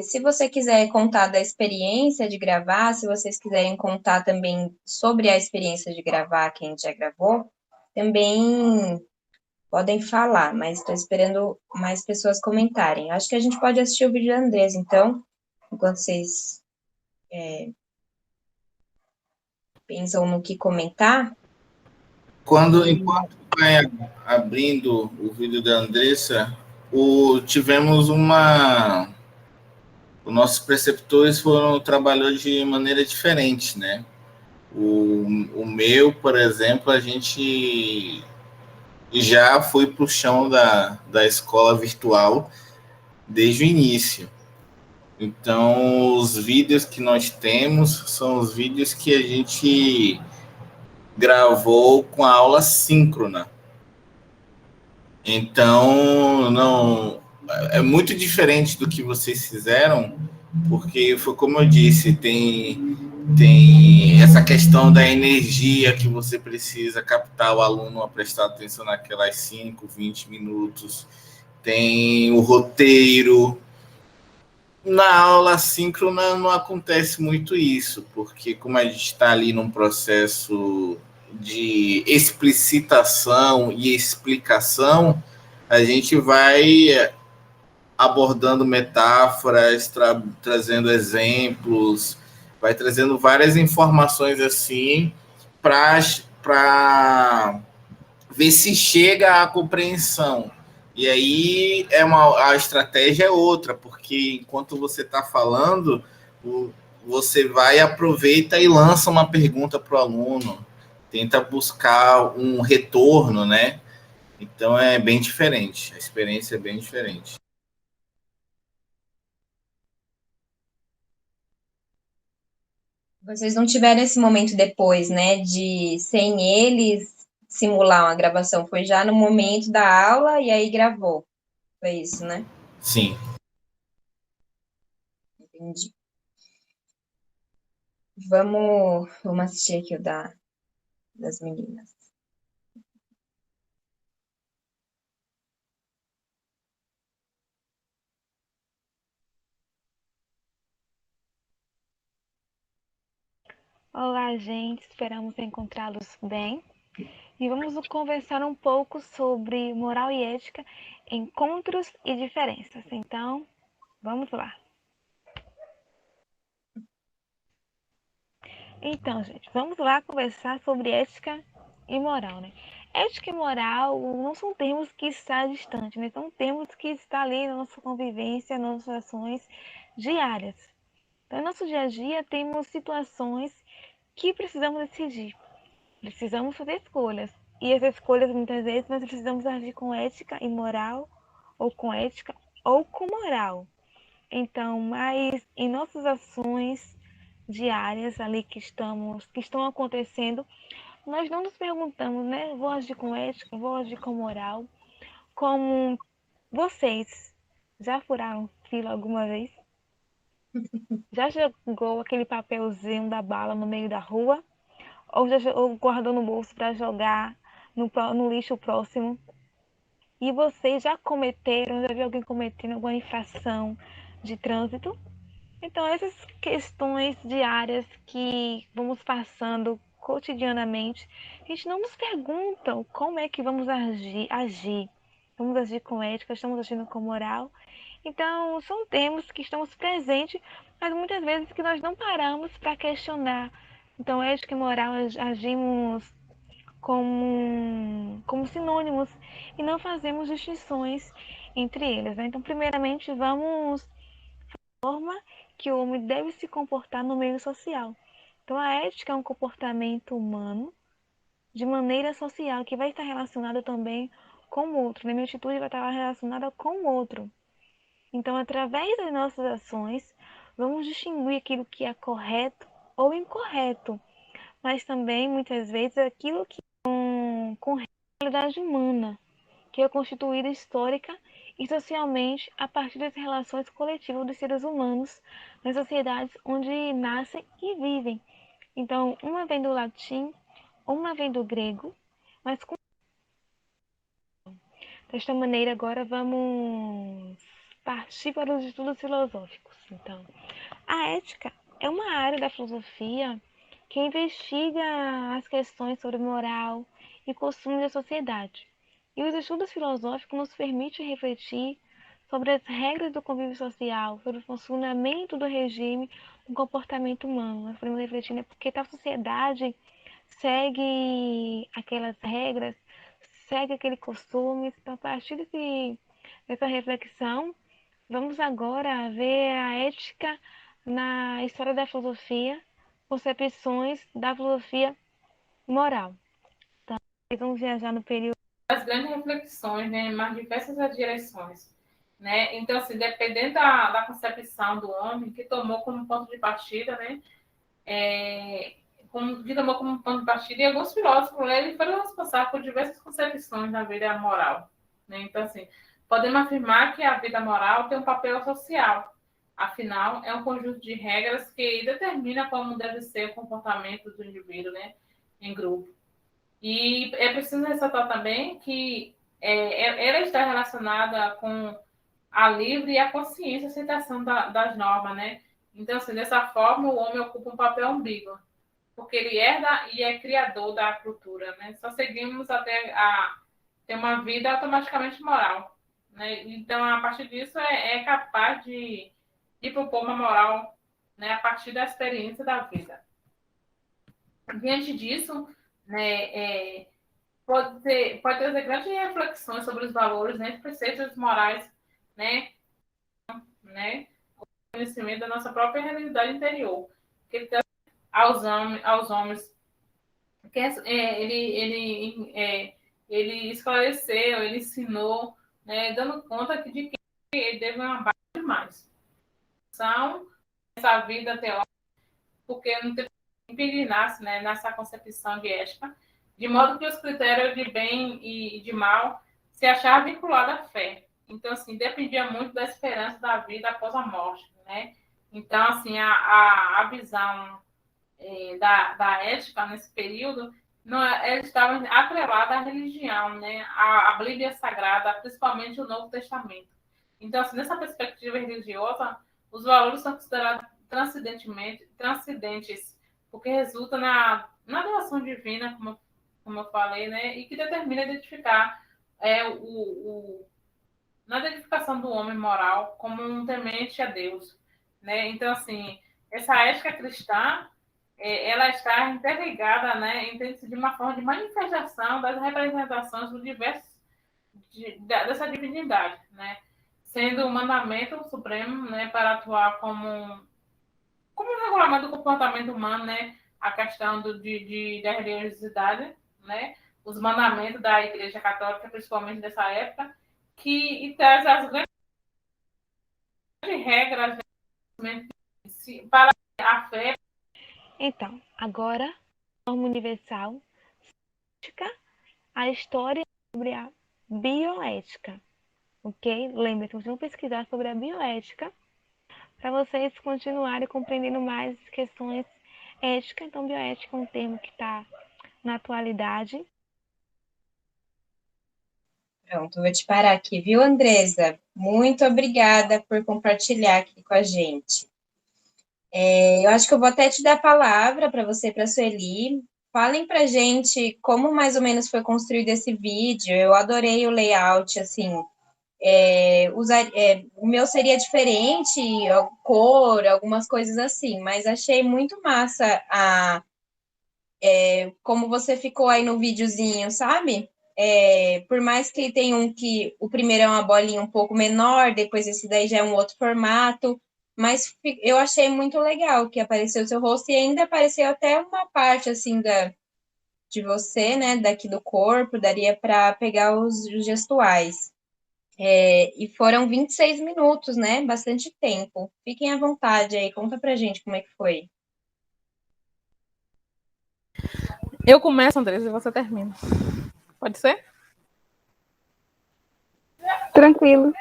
Se você quiser contar da experiência de gravar, se vocês quiserem contar também sobre a experiência de gravar, quem já gravou, também podem falar, mas estou esperando mais pessoas comentarem. Acho que a gente pode assistir o vídeo da Andresa, então, enquanto vocês pensam no que comentar. Enquanto vai abrindo o vídeo da Andressa, tivemos os nossos preceptores trabalhou de maneira diferente, né? O meu, por exemplo, a gente já foi para o chão da escola virtual desde o início. Então, os vídeos que nós temos são os vídeos que a gente gravou com a aula síncrona. Então, não é muito diferente do que vocês fizeram, porque foi como eu disse, tem essa questão da energia que você precisa captar o aluno a prestar atenção naquelas 5, 20 minutos. Tem o roteiro. Na aula síncrona não acontece muito isso, porque como a gente está ali num processo de explicitação e explicação, a gente vai abordando metáforas, trazendo exemplos, vai trazendo várias informações assim para ver se chega à compreensão. E aí a estratégia é outra, porque enquanto você está falando, você vai, aproveita e lança uma pergunta para o aluno, tenta buscar um retorno, né? Então é bem diferente, a experiência é bem diferente. Vocês não tiveram esse momento depois, né, de sem eles simular uma gravação, foi já no momento da aula e aí gravou. Foi isso, né? Sim. Entendi. Vamos assistir aqui o das meninas. Olá, gente. Esperamos encontrá-los bem. E vamos conversar um pouco sobre moral e ética, encontros e diferenças. Então, vamos lá. Então, gente, vamos lá conversar sobre ética e moral, né? Ética e moral não são termos que estão distantes, né? São termos que estão ali na nossa convivência, nas nossas ações diárias. Então, no nosso dia a dia, temos situações que precisamos decidir. Precisamos fazer escolhas. E essas escolhas, muitas vezes, nós precisamos agir com ética e moral, ou com ética, ou com moral. Então, mas em nossas ações diárias ali que estão acontecendo, nós não nos perguntamos, né? Vou agir com ética, vou agir com moral, como vocês já furaram fila alguma vez? Já jogou aquele papelzinho da bala no meio da rua? Ou guardou no bolso para jogar no lixo próximo? E vocês já viu alguém cometendo alguma infração de trânsito? Então, essas questões diárias que vamos passando cotidianamente, a gente não nos pergunta como é que vamos agir. Vamos agir com ética, estamos agindo com moral. Então, são temas que estamos presentes, mas muitas vezes que nós não paramos para questionar. Então, ética e moral agimos como sinônimos e não fazemos distinções entre eles, né? Então, primeiramente, vamos forma que o homem deve se comportar no meio social. Então, a ética é um comportamento humano de maneira social que vai estar relacionado também com o outro, né? Minha atitude vai estar relacionada com o outro. Então, através das nossas ações, vamos distinguir aquilo que é correto ou incorreto, mas também, muitas vezes, aquilo que é com realidade humana, que é constituída histórica e socialmente a partir das relações coletivas dos seres humanos nas sociedades onde nascem e vivem. Então, uma vem do latim, uma vem do grego, mas desta maneira agora vamos partir para os estudos filosóficos. Então, a ética é uma área da filosofia que investiga as questões sobre moral e costumes da sociedade. E os estudos filosóficos nos permitem refletir sobre as regras do convívio social, sobre o funcionamento do regime do comportamento humano. Nós podemos refletir, né, porque tal sociedade segue aquelas regras, segue aquele costume. Então, a partir dessa reflexão, vamos agora ver a ética na história da filosofia, concepções da filosofia moral. Então, vamos viajar no período das grandes reflexões, né, em mais diversas direções, né? Então, assim, dependendo da concepção do homem, que tomou como ponto de partida, né, que tomou como ponto de partida, e alguns filósofos, eles foram responsáveis por diversas concepções da vida moral, né? Então, assim, podemos afirmar que a vida moral tem um papel social. Afinal, é um conjunto de regras que determina como deve ser o comportamento do indivíduo, né, em grupo. E é preciso ressaltar também que ela está relacionada com a livre e a consciente aceitação das normas, né? Então, assim, dessa forma, o homem ocupa um papel ambíguo, porque ele herda e é criador da cultura, né? Só seguimos até ter uma vida automaticamente moral, né? Então, a partir disso, é capaz de propor uma moral, né, a partir da experiência da vida. Diante disso, né, pode trazer grandes reflexões sobre os valores, né, preceitos morais, né, o conhecimento da nossa própria realidade interior, que ele tem aos homens, que ele esclareceu, ele ensinou, né, dando conta de que ele deve amar demais. São essa vida teórica, porque não tem impregnar-se, né, nessa concepção de ética, de modo que os critérios de bem e de mal se achavam vinculados à fé. Então, assim, dependia muito da esperança da vida após a morte, né? Então, assim, a visão da ética nesse período, ela estava atrelada à religião, né? A Bíblia Sagrada, principalmente o Novo Testamento. Então, assim, nessa perspectiva religiosa, os valores são considerados transcendentes, porque resulta na doação divina, como eu falei, né? E que determina identificar na identificação do homem moral como um temente a Deus, né? Então, assim, essa ética cristã, ela está interligada, né, entende-se de uma forma de manifestação das representações do diversos dessa divindade, né? Sendo o mandamento supremo, né, para atuar como um regulamento do comportamento humano, né? A questão da religiosidade, né? Os mandamentos da Igreja Católica, principalmente dessa época, que traz as grandes regras, né, para a fé. Então, agora, norma universal, a história sobre a bioética, ok? Lembre-se, vocês vão pesquisar sobre a bioética para vocês continuarem compreendendo mais questões éticas. Então, bioética é um termo que está na atualidade. Pronto, vou te parar aqui, viu, Andresa? Muito obrigada por compartilhar aqui com a gente. Eu acho que eu vou até te dar a palavra para você e para a Sueli. Falem para a gente como mais ou menos foi construído esse vídeo. Eu adorei o layout, assim. O meu seria diferente, a cor, algumas coisas assim, mas achei muito massa como você ficou aí no videozinho, sabe? Por mais que tenha que o primeiro é uma bolinha um pouco menor, depois esse daí já é um outro formato, mas eu achei muito legal que apareceu o seu rosto e ainda apareceu até uma parte assim de você, né, daqui do corpo, daria para pegar os gestuais. E foram 26 minutos, né? Bastante tempo. Fiquem à vontade aí, conta pra gente como é que foi. Eu começo, Andressa, e você termina. Pode ser? Tranquilo.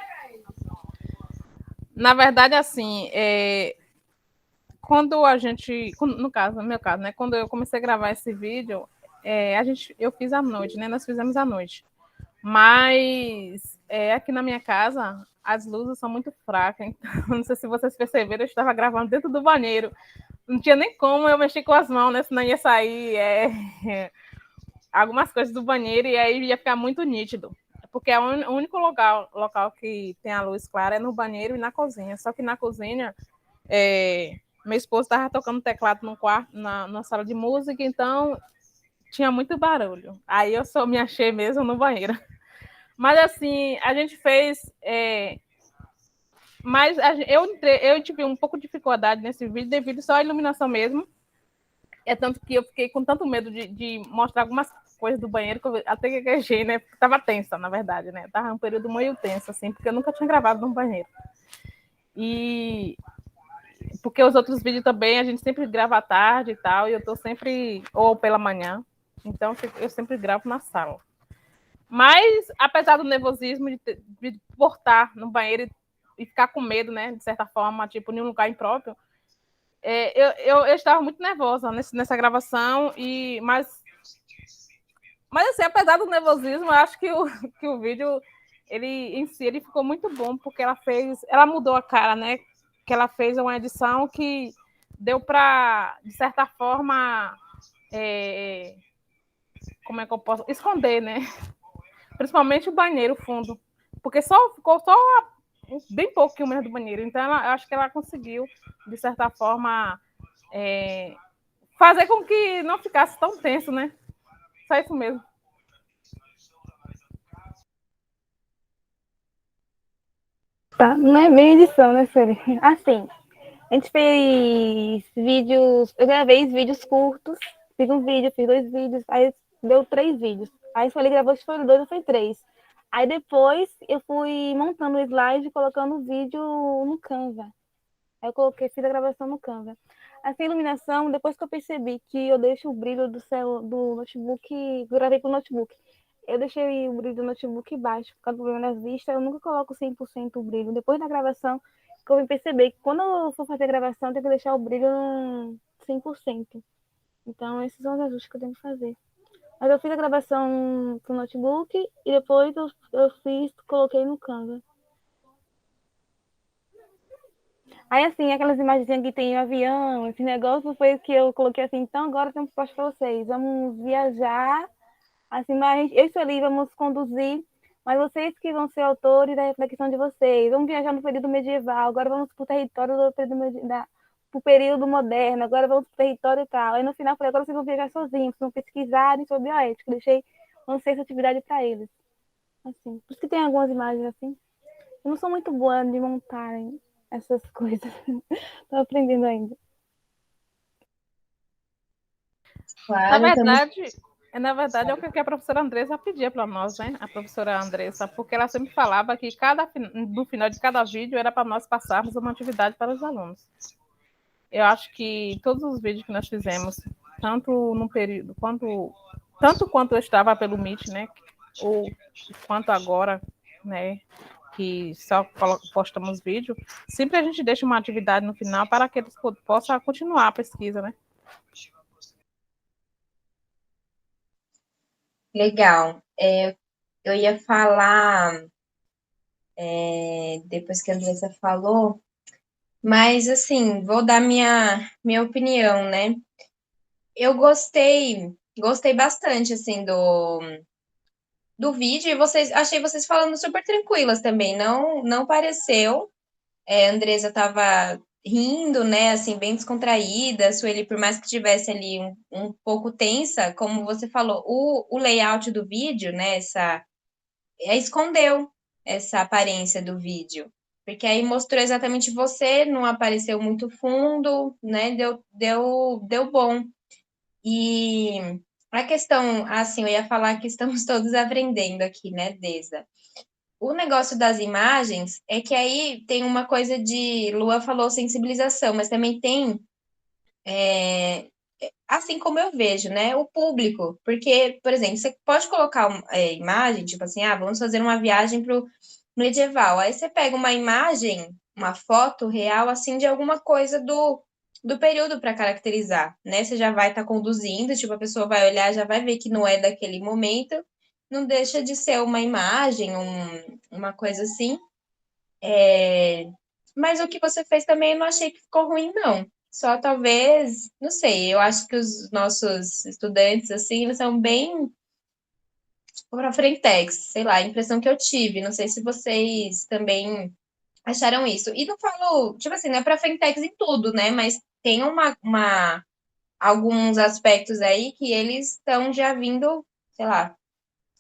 Na verdade, assim, quando a gente, no caso, no meu caso, né, quando eu comecei a gravar esse vídeo, eu fiz à noite, né? Nós fizemos à noite. Mas aqui na minha casa as luzes são muito fracas, então não sei se vocês perceberam, eu estava gravando dentro do banheiro. Não tinha nem como eu mexer com as mãos, né? Senão ia sair algumas coisas do banheiro e aí ia ficar muito nítido. Porque o único local que tem a luz clara é no banheiro e na cozinha. Só que na cozinha, meu esposo estava tocando teclado no quarto, na sala de música, então tinha muito barulho. Aí eu só me achei mesmo no banheiro. Mas assim, a gente fez. Mas eu tive um pouco de dificuldade nesse vídeo devido só à iluminação mesmo. Tanto que eu fiquei com tanto medo de mostrar algumas coisas do banheiro que eu até gaguejei, né? Porque estava tensa, na verdade, né? Tava um período meio tenso, assim, porque eu nunca tinha gravado num banheiro. E porque os outros vídeos também a gente sempre grava à tarde e tal, e eu tô sempre, ou pela manhã, então eu sempre gravo na sala. Mas, apesar do nervosismo de portar no banheiro e ficar com medo, né, de certa forma, tipo, em um lugar impróprio, eu estava muito nervosa nessa gravação, mas assim, apesar do nervosismo, eu acho que o vídeo, em si, ele ficou muito bom, porque ela mudou a cara, né, que ela fez uma edição que deu para, de certa forma, como é que eu posso esconder, né? Principalmente o banheiro fundo, porque ficou só bem pouquinho mesmo do banheiro. Então, eu acho que ela conseguiu, de certa forma, fazer com que não ficasse tão tenso, né? Só isso mesmo. Tá, não é bem edição, né, Siri? Assim, a gente fez vídeos, eu gravei vídeos curtos, fiz um vídeo, fiz 2 vídeos, aí deu 3 vídeos. Aí foi ele gravou, se foi 2 ou foi 3. Aí depois eu fui montando o slide e colocando o vídeo no Canva. Aí eu fiz a gravação no Canva. Essa iluminação, depois que eu percebi que eu deixo o brilho do notebook, eu gravei pro notebook. Eu deixei o brilho do notebook baixo, por causa do problema nas vistas, eu nunca coloco 100% o brilho. Depois da gravação, que eu vim perceber que quando eu for fazer a gravação, eu tenho que deixar o brilho 100%. Então, esses são os ajustes que eu tenho que fazer. Mas eu fiz a gravação pro notebook e depois eu coloquei no Canva. Aí, assim, aquelas imagens que tem o avião, esse negócio, foi o que eu coloquei assim, então agora tem um proposta para vocês. Vamos viajar, assim, mas eu e Sueli vamos conduzir, mas vocês que vão ser autores da reflexão de vocês. Vamos viajar no período medieval, agora vamos para o território pro período moderno, agora vamos para o território e tal. Aí no final eu falei, agora vocês vão viajar sozinhos, vão pesquisar sobre bioética. Lancei essa atividade para eles. Assim, por isso que tem algumas imagens assim. Eu não sou muito boa de montar essas coisas. Estou aprendendo ainda. Na verdade, é o que a professora Andressa pedia para nós, né? A professora Andressa, porque ela sempre falava que no final de cada vídeo era para nós passarmos uma atividade para os alunos. Eu acho que todos os vídeos que nós fizemos, tanto no período, tanto quanto eu estava pelo Meet, né? Ou quanto agora, né? Que só postamos vídeo, sempre a gente deixa uma atividade no final para que eles possam continuar a pesquisa, né? Legal. Eu ia falar depois que a Andressa falou, mas assim, vou dar minha opinião, né? Eu gostei bastante assim do vídeo e achei vocês falando super tranquilas também, não pareceu. A Andressa estava rindo, né, assim, bem descontraída. A Sueli, por mais que tivesse ali um pouco tensa, como você falou, o layout do vídeo, né, escondeu essa aparência do vídeo. Porque aí mostrou exatamente você, não apareceu muito fundo, né, deu bom. E a questão, assim, eu ia falar que estamos todos aprendendo aqui, né, Deza? O negócio das imagens é que aí tem uma coisa de, Lua falou sensibilização, mas também tem, assim como eu vejo, né, o público. Porque, por exemplo, você pode colocar imagem, tipo assim, vamos fazer uma viagem para o medieval. Aí você pega uma imagem, uma foto real, assim, de alguma coisa do período para caracterizar, né? Você já vai estar conduzindo, tipo, a pessoa vai olhar, já vai ver que não é daquele momento, não deixa de ser uma imagem, uma coisa assim. Mas o que você fez também eu não achei que ficou ruim, não. Só talvez, não sei, eu acho que os nossos estudantes, assim, eles são bem para frentex, sei lá, a impressão que eu tive. Não sei se vocês também acharam isso. E não falo, tipo assim, não é para frentex em tudo, né? Mas tem alguns aspectos aí que eles estão já vindo, sei lá,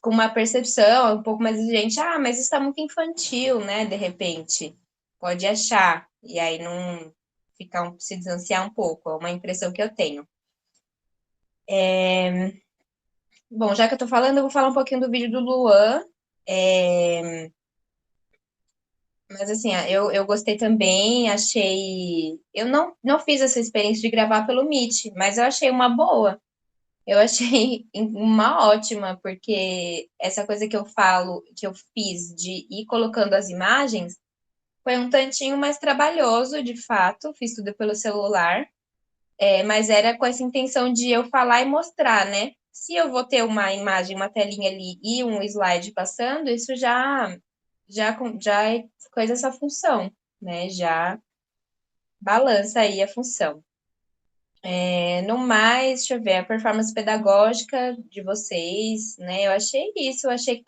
com uma percepção um pouco mais exigente. Mas isso está muito infantil, né? De repente, pode achar. E aí não se distanciar um pouco. É uma impressão que eu tenho. Bom, já que eu tô falando, eu vou falar um pouquinho do vídeo do Luan. Mas assim, eu gostei também, achei. Eu não fiz essa experiência de gravar pelo Meet, mas eu achei uma boa. Eu achei uma ótima, porque essa coisa que eu falo, que eu fiz de ir colocando as imagens, foi um tantinho mais trabalhoso, de fato, fiz tudo pelo celular, mas era com essa intenção de eu falar e mostrar, né? Se eu vou ter uma imagem, uma telinha ali e um slide passando, isso já coisa essa função, né? Já balança aí a função. No mais, deixa eu ver, a performance pedagógica de vocês, né? Eu achei isso, eu achei que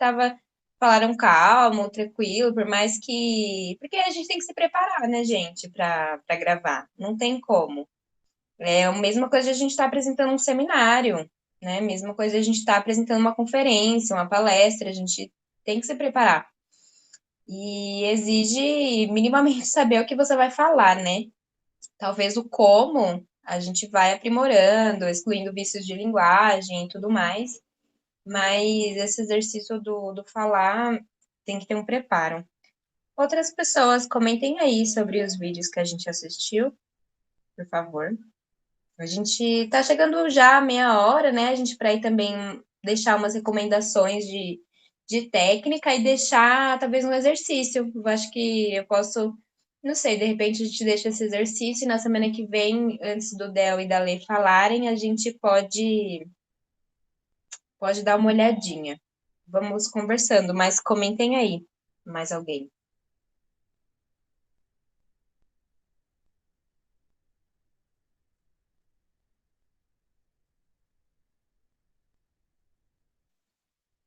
falaram calmo, tranquilo, por mais que. Porque a gente tem que se preparar, né, gente, para gravar. Não tem como. É a mesma coisa de a gente estar apresentando um seminário, né? Mesma coisa de a gente estar apresentando uma conferência, uma palestra, a gente tem que se preparar. E exige minimamente saber o que você vai falar, né? Talvez o como a gente vai aprimorando, excluindo vícios de linguagem e tudo mais, mas esse exercício do falar tem que ter um preparo. Outras pessoas, comentem aí sobre os vídeos que a gente assistiu, por favor. A gente tá chegando já à meia hora, né? A gente para aí também deixar umas recomendações de técnica e deixar talvez um exercício. Eu acho que eu posso, não sei, de repente a gente deixa esse exercício e na semana que vem, antes do Del e da Lei falarem, a gente pode dar uma olhadinha. Vamos conversando, mas comentem aí, mais alguém.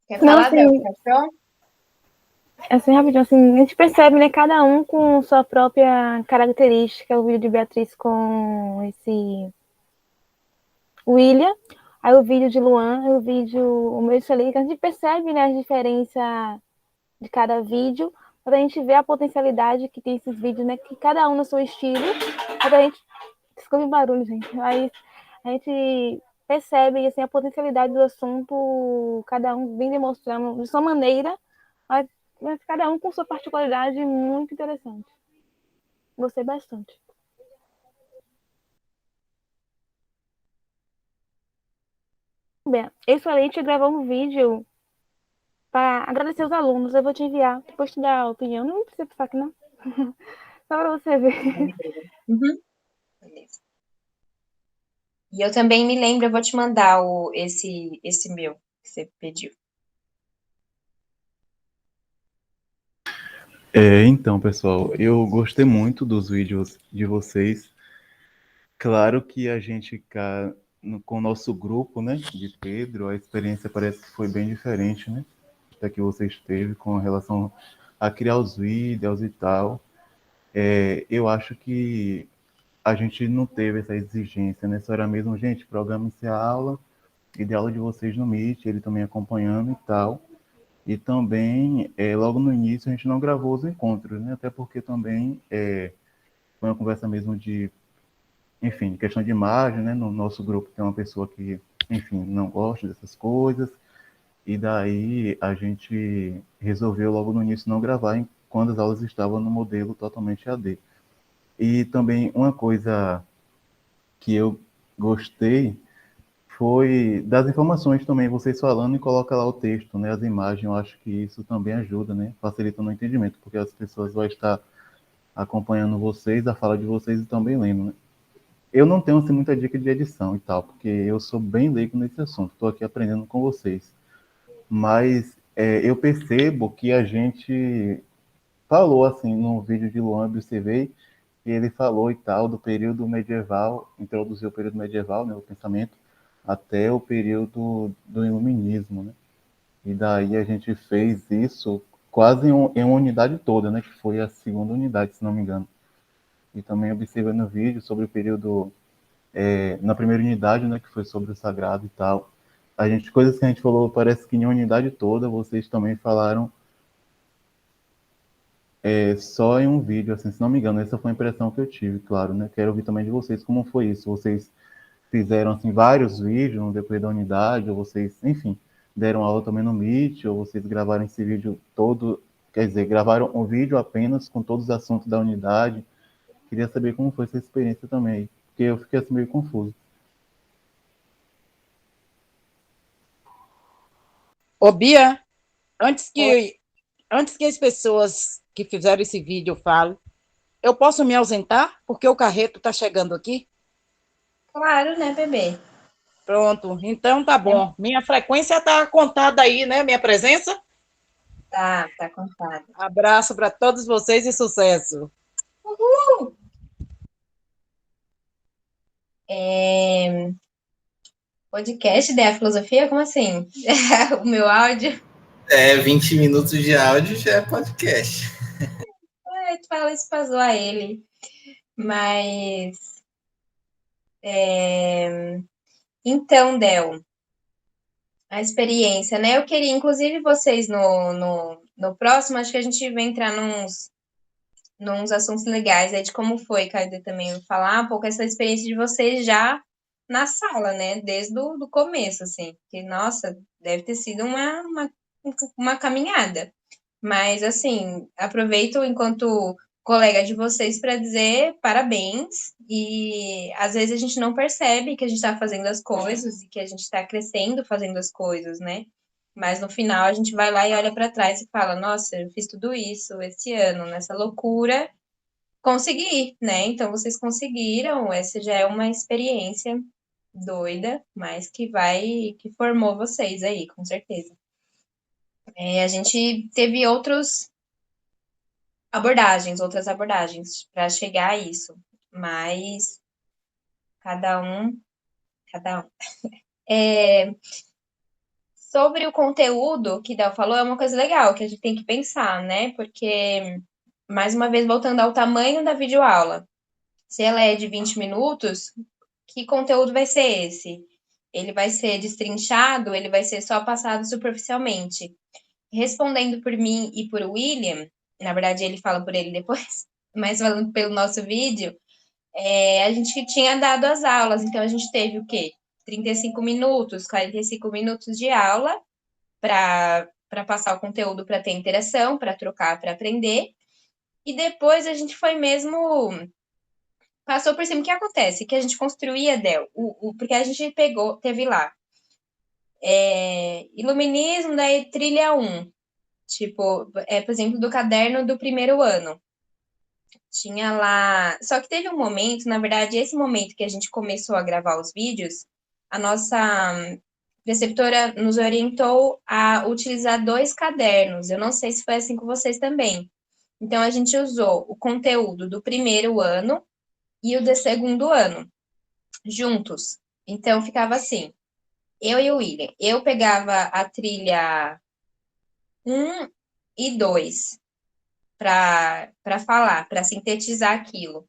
Quer Não, falar, Del? assim, Cachorro? assim, rapidinho, assim, a gente percebe, né, cada um com sua própria característica, o vídeo de Beatriz com esse William, aí o vídeo de Luan, o meu de Sueli, a gente percebe, né, a diferença de cada vídeo, para a gente ver a potencialidade que tem esses vídeos, né, que cada um no seu estilo, para a gente, desculpe o barulho, gente, mas a gente percebe, assim, a potencialidade do assunto, cada um vem demonstrando de sua maneira, mas cada um com sua particularidade muito interessante. Gostei bastante. Bem, excelente gravar um vídeo para agradecer os alunos. Eu vou te enviar, depois te dar a opinião. Não precisa pensar que não. Só para você ver. Uhum. Beleza. E eu também me lembro, eu vou te mandar esse meu que você pediu. Então, pessoal, eu gostei muito dos vídeos de vocês. Claro que a gente com o nosso grupo, né, de Pedro, a experiência parece que foi bem diferente, né, da que vocês teve com relação a criar os vídeos e tal. Eu acho que a gente não teve essa exigência, né? Só era mesmo, gente, programe-se a aula e de aula de vocês no Meet, ele também acompanhando e tal. E também, logo no início, a gente não gravou os encontros, né? Até porque também foi uma conversa mesmo de, enfim, questão de imagem, né? No nosso grupo tem uma pessoa que, enfim, não gosta dessas coisas. E daí a gente resolveu logo no início não gravar quando as aulas estavam no modelo totalmente AD. E também uma coisa que eu gostei foi das informações também, vocês falando e coloca lá o texto, né, as imagens, eu acho que isso também ajuda, né, facilita no entendimento, porque as pessoas vão estar acompanhando vocês, a fala de vocês e também lendo, né. Eu não tenho assim, muita dica de edição e tal, porque eu sou bem leigo nesse assunto, estou aqui aprendendo com vocês, mas eu percebo que a gente falou assim no vídeo de Luan Bilcevei, e ele falou e tal do período medieval, introduziu o período medieval, né, o pensamento, até o período do iluminismo, né? E daí a gente fez isso quase em uma unidade toda, né, que foi a segunda unidade, se não me engano. E também observei no vídeo sobre o período, na primeira unidade, né, que foi sobre o sagrado e tal. Coisas que a gente falou, parece que em uma unidade toda, vocês também falaram só em um vídeo, assim, se não me engano, essa foi a impressão que eu tive, claro, né? Quero ouvir também de vocês como foi isso. Vocês fizeram, assim, vários vídeos no decorrer da unidade, ou vocês, enfim, deram aula também no Meet, ou vocês gravaram esse vídeo todo, quer dizer, gravaram um vídeo apenas com todos os assuntos da unidade. Queria saber como foi essa experiência também, porque eu fiquei assim meio confuso. Ô, Bia, antes que as pessoas que fizeram esse vídeo falem, eu posso me ausentar? Porque o carreto está chegando aqui? Claro, né, bebê? Pronto, então tá bom. Minha frequência está contada aí, né? Minha presença? Tá contada. Abraço para todos vocês e sucesso. Uhul! Podcast da filosofia? Como assim? O meu áudio? 20 minutos de áudio já é podcast. Tu fala isso pra zoar ele. Mas. Então, Del, a experiência, né? Eu queria, inclusive, vocês no próximo, acho que a gente vai entrar nos assuntos legais aí de como foi, Caio, também falar um pouco essa experiência de vocês já na sala, né? Desde do começo, assim. Porque, nossa, deve ter sido uma caminhada. Mas, assim, aproveito enquanto colega de vocês para dizer parabéns. E às vezes a gente não percebe que a gente está fazendo as coisas e que a gente está crescendo fazendo as coisas, né? Mas no final a gente vai lá e olha para trás e fala: Nossa, eu fiz tudo isso esse ano, nessa loucura, consegui, né? Então vocês conseguiram, essa já é uma experiência doida, mas que formou vocês aí, com certeza. A gente teve outras abordagens para chegar a isso, mas cada um. Sobre o conteúdo que Del falou, é uma coisa legal que a gente tem que pensar, né? Porque, mais uma vez, voltando ao tamanho da videoaula, se ela é de 20 minutos, que conteúdo vai ser esse? Ele vai ser destrinchado, ele vai ser só passado superficialmente. Respondendo por mim e por William, na verdade ele fala por ele depois, mas falando pelo nosso vídeo, a gente tinha dado as aulas, então a gente teve o quê? 35 minutos, 45 minutos de aula para passar o conteúdo, para ter interação, para trocar, para aprender. E depois a gente foi mesmo. Passou por cima. O que acontece? Que a gente construía, Del, porque a gente teve lá. Iluminismo, daí trilha 1. Tipo, por exemplo, do caderno do primeiro ano. Tinha lá. Só que teve um momento, na verdade, esse momento que a gente começou a gravar os vídeos, a nossa preceptora nos orientou a utilizar 2 cadernos. Eu não sei se foi assim com vocês também. Então, a gente usou o conteúdo do primeiro ano e o do segundo ano, juntos. Então, ficava assim: eu e o William. Eu pegava a trilha 1 e 2 para falar, para sintetizar aquilo.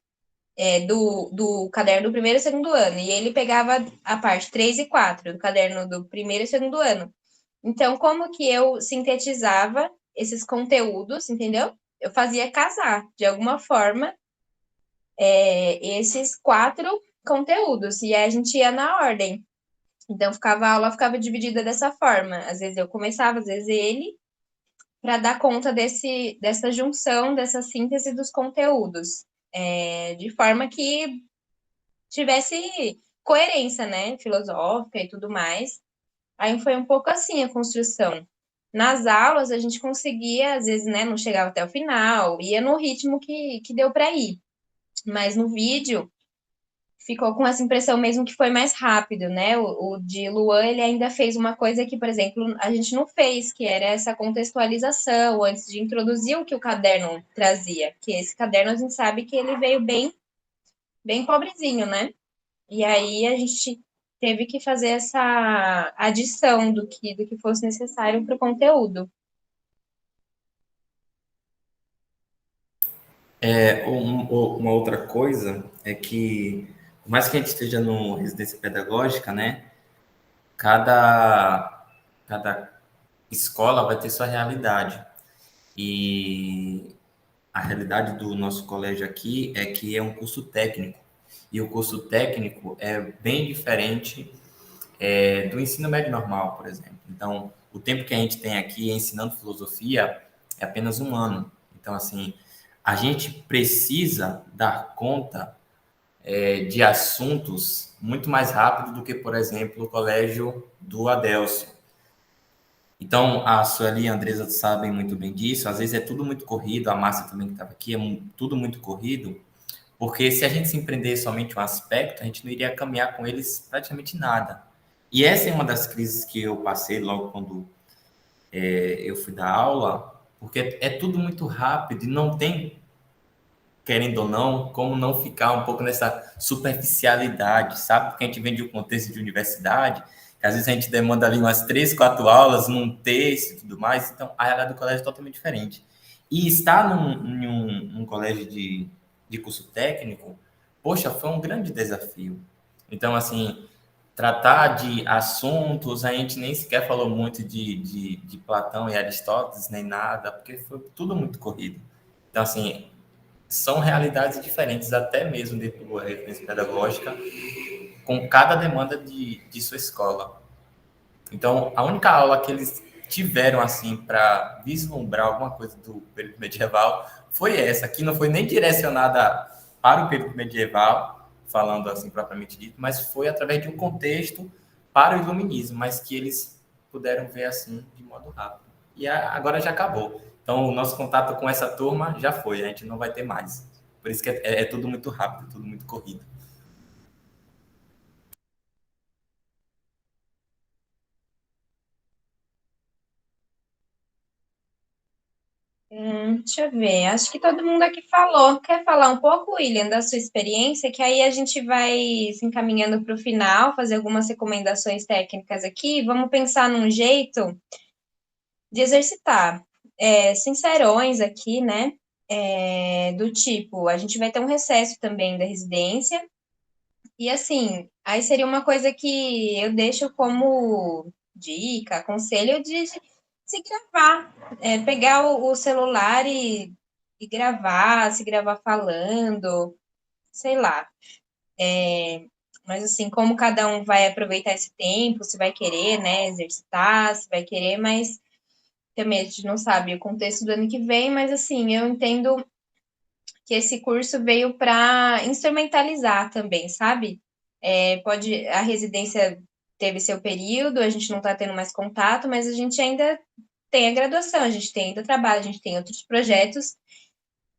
do caderno do primeiro e segundo ano, e ele pegava a parte 3 e 4 do caderno do primeiro e segundo ano. Então, como que eu sintetizava esses conteúdos, entendeu? Eu fazia casar, de alguma forma, esses 4 conteúdos, e aí a gente ia na ordem. Então, a aula ficava dividida dessa forma. Às vezes eu começava, às vezes ele, para dar conta dessa junção, dessa síntese dos conteúdos, de forma que tivesse coerência, né, filosófica e tudo mais. Aí foi um pouco assim a construção. Nas aulas a gente conseguia, às vezes, né, não chegava até o final, ia no ritmo que deu para ir. Mas no vídeo ficou com essa impressão mesmo que foi mais rápido, né? O de Luan, ele ainda fez uma coisa que, por exemplo, a gente não fez, que era essa contextualização antes de introduzir o que o caderno trazia. Que esse caderno a gente sabe que ele veio bem pobrezinho, né? E aí a gente teve que fazer essa adição do que fosse necessário para o conteúdo. Uma outra coisa é que, por mais que a gente esteja no residência pedagógica, né, cada escola vai ter sua realidade. E a realidade do nosso colégio aqui é que é um curso técnico. E o curso técnico é bem diferente do ensino médio normal, por exemplo. Então, o tempo que a gente tem aqui ensinando filosofia é apenas 1 ano. Então, assim, a gente precisa dar conta de assuntos muito mais rápido do que, por exemplo, o colégio do Adelson. Então, a Sueli e a Andresa sabem muito bem disso. Às vezes é tudo muito corrido, a Márcia também que estava aqui, tudo muito corrido, porque se a gente se empreender somente um aspecto, a gente não iria caminhar com eles praticamente nada. E essa é uma das crises que eu passei logo quando eu fui dar aula, porque é tudo muito rápido e não tem, querendo ou não, como não ficar um pouco nessa superficialidade, sabe? Porque a gente vem de um contexto de universidade, que às vezes a gente demanda ali umas 3, 4 aulas num texto e tudo mais, então a realidade do colégio é totalmente diferente. E estar num colégio de curso técnico, poxa, foi um grande desafio. Então, assim, tratar de assuntos, a gente nem sequer falou muito de Platão e Aristóteles, nem nada, porque foi tudo muito corrido. Então, assim, são realidades diferentes, até mesmo dentro da referência pedagógica, com cada demanda de sua escola. Então, a única aula que eles tiveram, assim, para vislumbrar alguma coisa do período medieval foi essa, que não foi nem direcionada para o período medieval, falando assim propriamente dito, mas foi através de um contexto para o iluminismo, mas que eles puderam ver assim de modo rápido. E agora já acabou. Então, o nosso contato com essa turma já foi, a gente não vai ter mais. Por isso que é tudo muito rápido, tudo muito corrido. Deixa eu ver, acho que todo mundo aqui falou. Quer falar um pouco, William, da sua experiência? Que aí a gente vai se encaminhando para o final, fazer algumas recomendações técnicas aqui. Vamos pensar num jeito de exercitar. Sincerões aqui, né? Do tipo, a gente vai ter um recesso também da residência. E assim, aí seria uma coisa que eu deixo como dica, conselho de se gravar, pegar o celular e gravar, se gravar falando, sei lá. Mas assim, como cada um vai aproveitar esse tempo, se vai querer, né, exercitar, se vai querer, mas também a gente não sabe o contexto do ano que vem, mas assim, eu entendo que esse curso veio para instrumentalizar também, sabe? A residência teve seu período, a gente não está tendo mais contato, mas a gente ainda tem a graduação, a gente ainda trabalha, a gente tem outros projetos,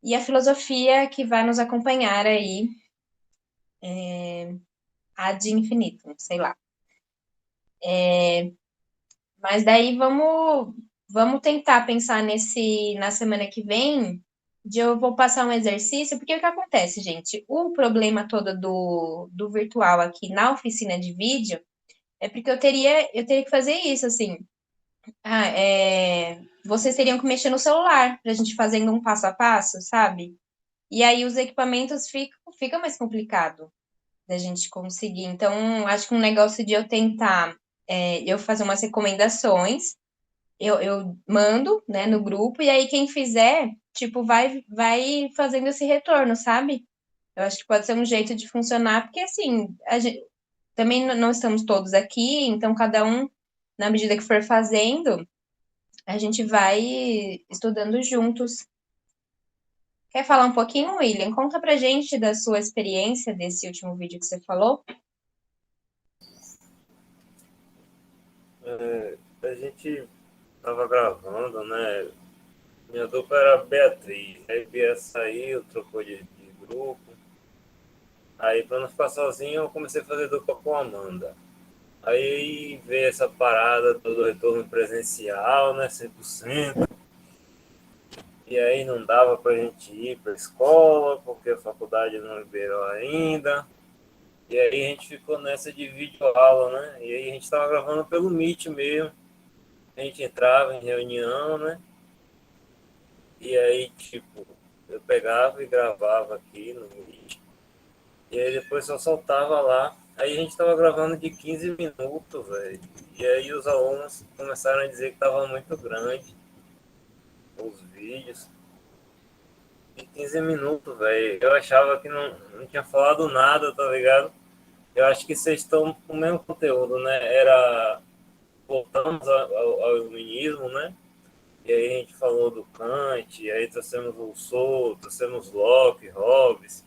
e a filosofia que vai nos acompanhar aí ad infinitum, sei lá. Mas daí vamos tentar pensar na semana que vem, eu vou passar um exercício, porque o que acontece, gente? O problema todo do virtual aqui na oficina de vídeo é porque eu teria que fazer isso, assim. Vocês teriam que mexer no celular, pra gente fazendo um passo a passo, sabe? e aí os equipamentos fica mais complicado da gente conseguir. Então, acho que um negócio de eu tentar, eu fazer umas recomendações, eu mando, né, no grupo, e aí quem fizer, tipo, vai fazendo esse retorno, sabe? Eu acho que pode ser um jeito de funcionar, porque assim, a gente, também não estamos todos aqui, então cada um, na medida que for fazendo, a gente vai estudando juntos. Quer falar um pouquinho, William? Conta pra gente da sua experiência desse último vídeo que você falou. A gente tava gravando, né? Minha dupla era a Beatriz. Aí Bia saiu, trocou de grupo. Aí, para não ficar sozinho, eu comecei a fazer dupla com a Amanda. Aí veio essa parada do retorno presencial, né? 100%. E aí não dava pra gente ir pra escola, porque a faculdade não liberou ainda. E aí a gente ficou nessa de videoaula, né? E aí a gente tava gravando pelo Meet mesmo. A gente entrava em reunião, né? E aí, tipo, eu pegava e gravava aqui no Meet. E aí depois só soltava lá. Aí a gente tava gravando de 15 minutos, velho. E aí os alunos começaram a dizer que tava muito grande os vídeos. De 15 minutos, velho. Eu achava que não tinha falado nada, tá ligado? Eu acho que vocês estão com o mesmo conteúdo, né? Era... Voltamos ao iluminismo, né? E aí a gente falou do Kant, e aí trouxemos o Rousseau, trouxemos Locke, Hobbes,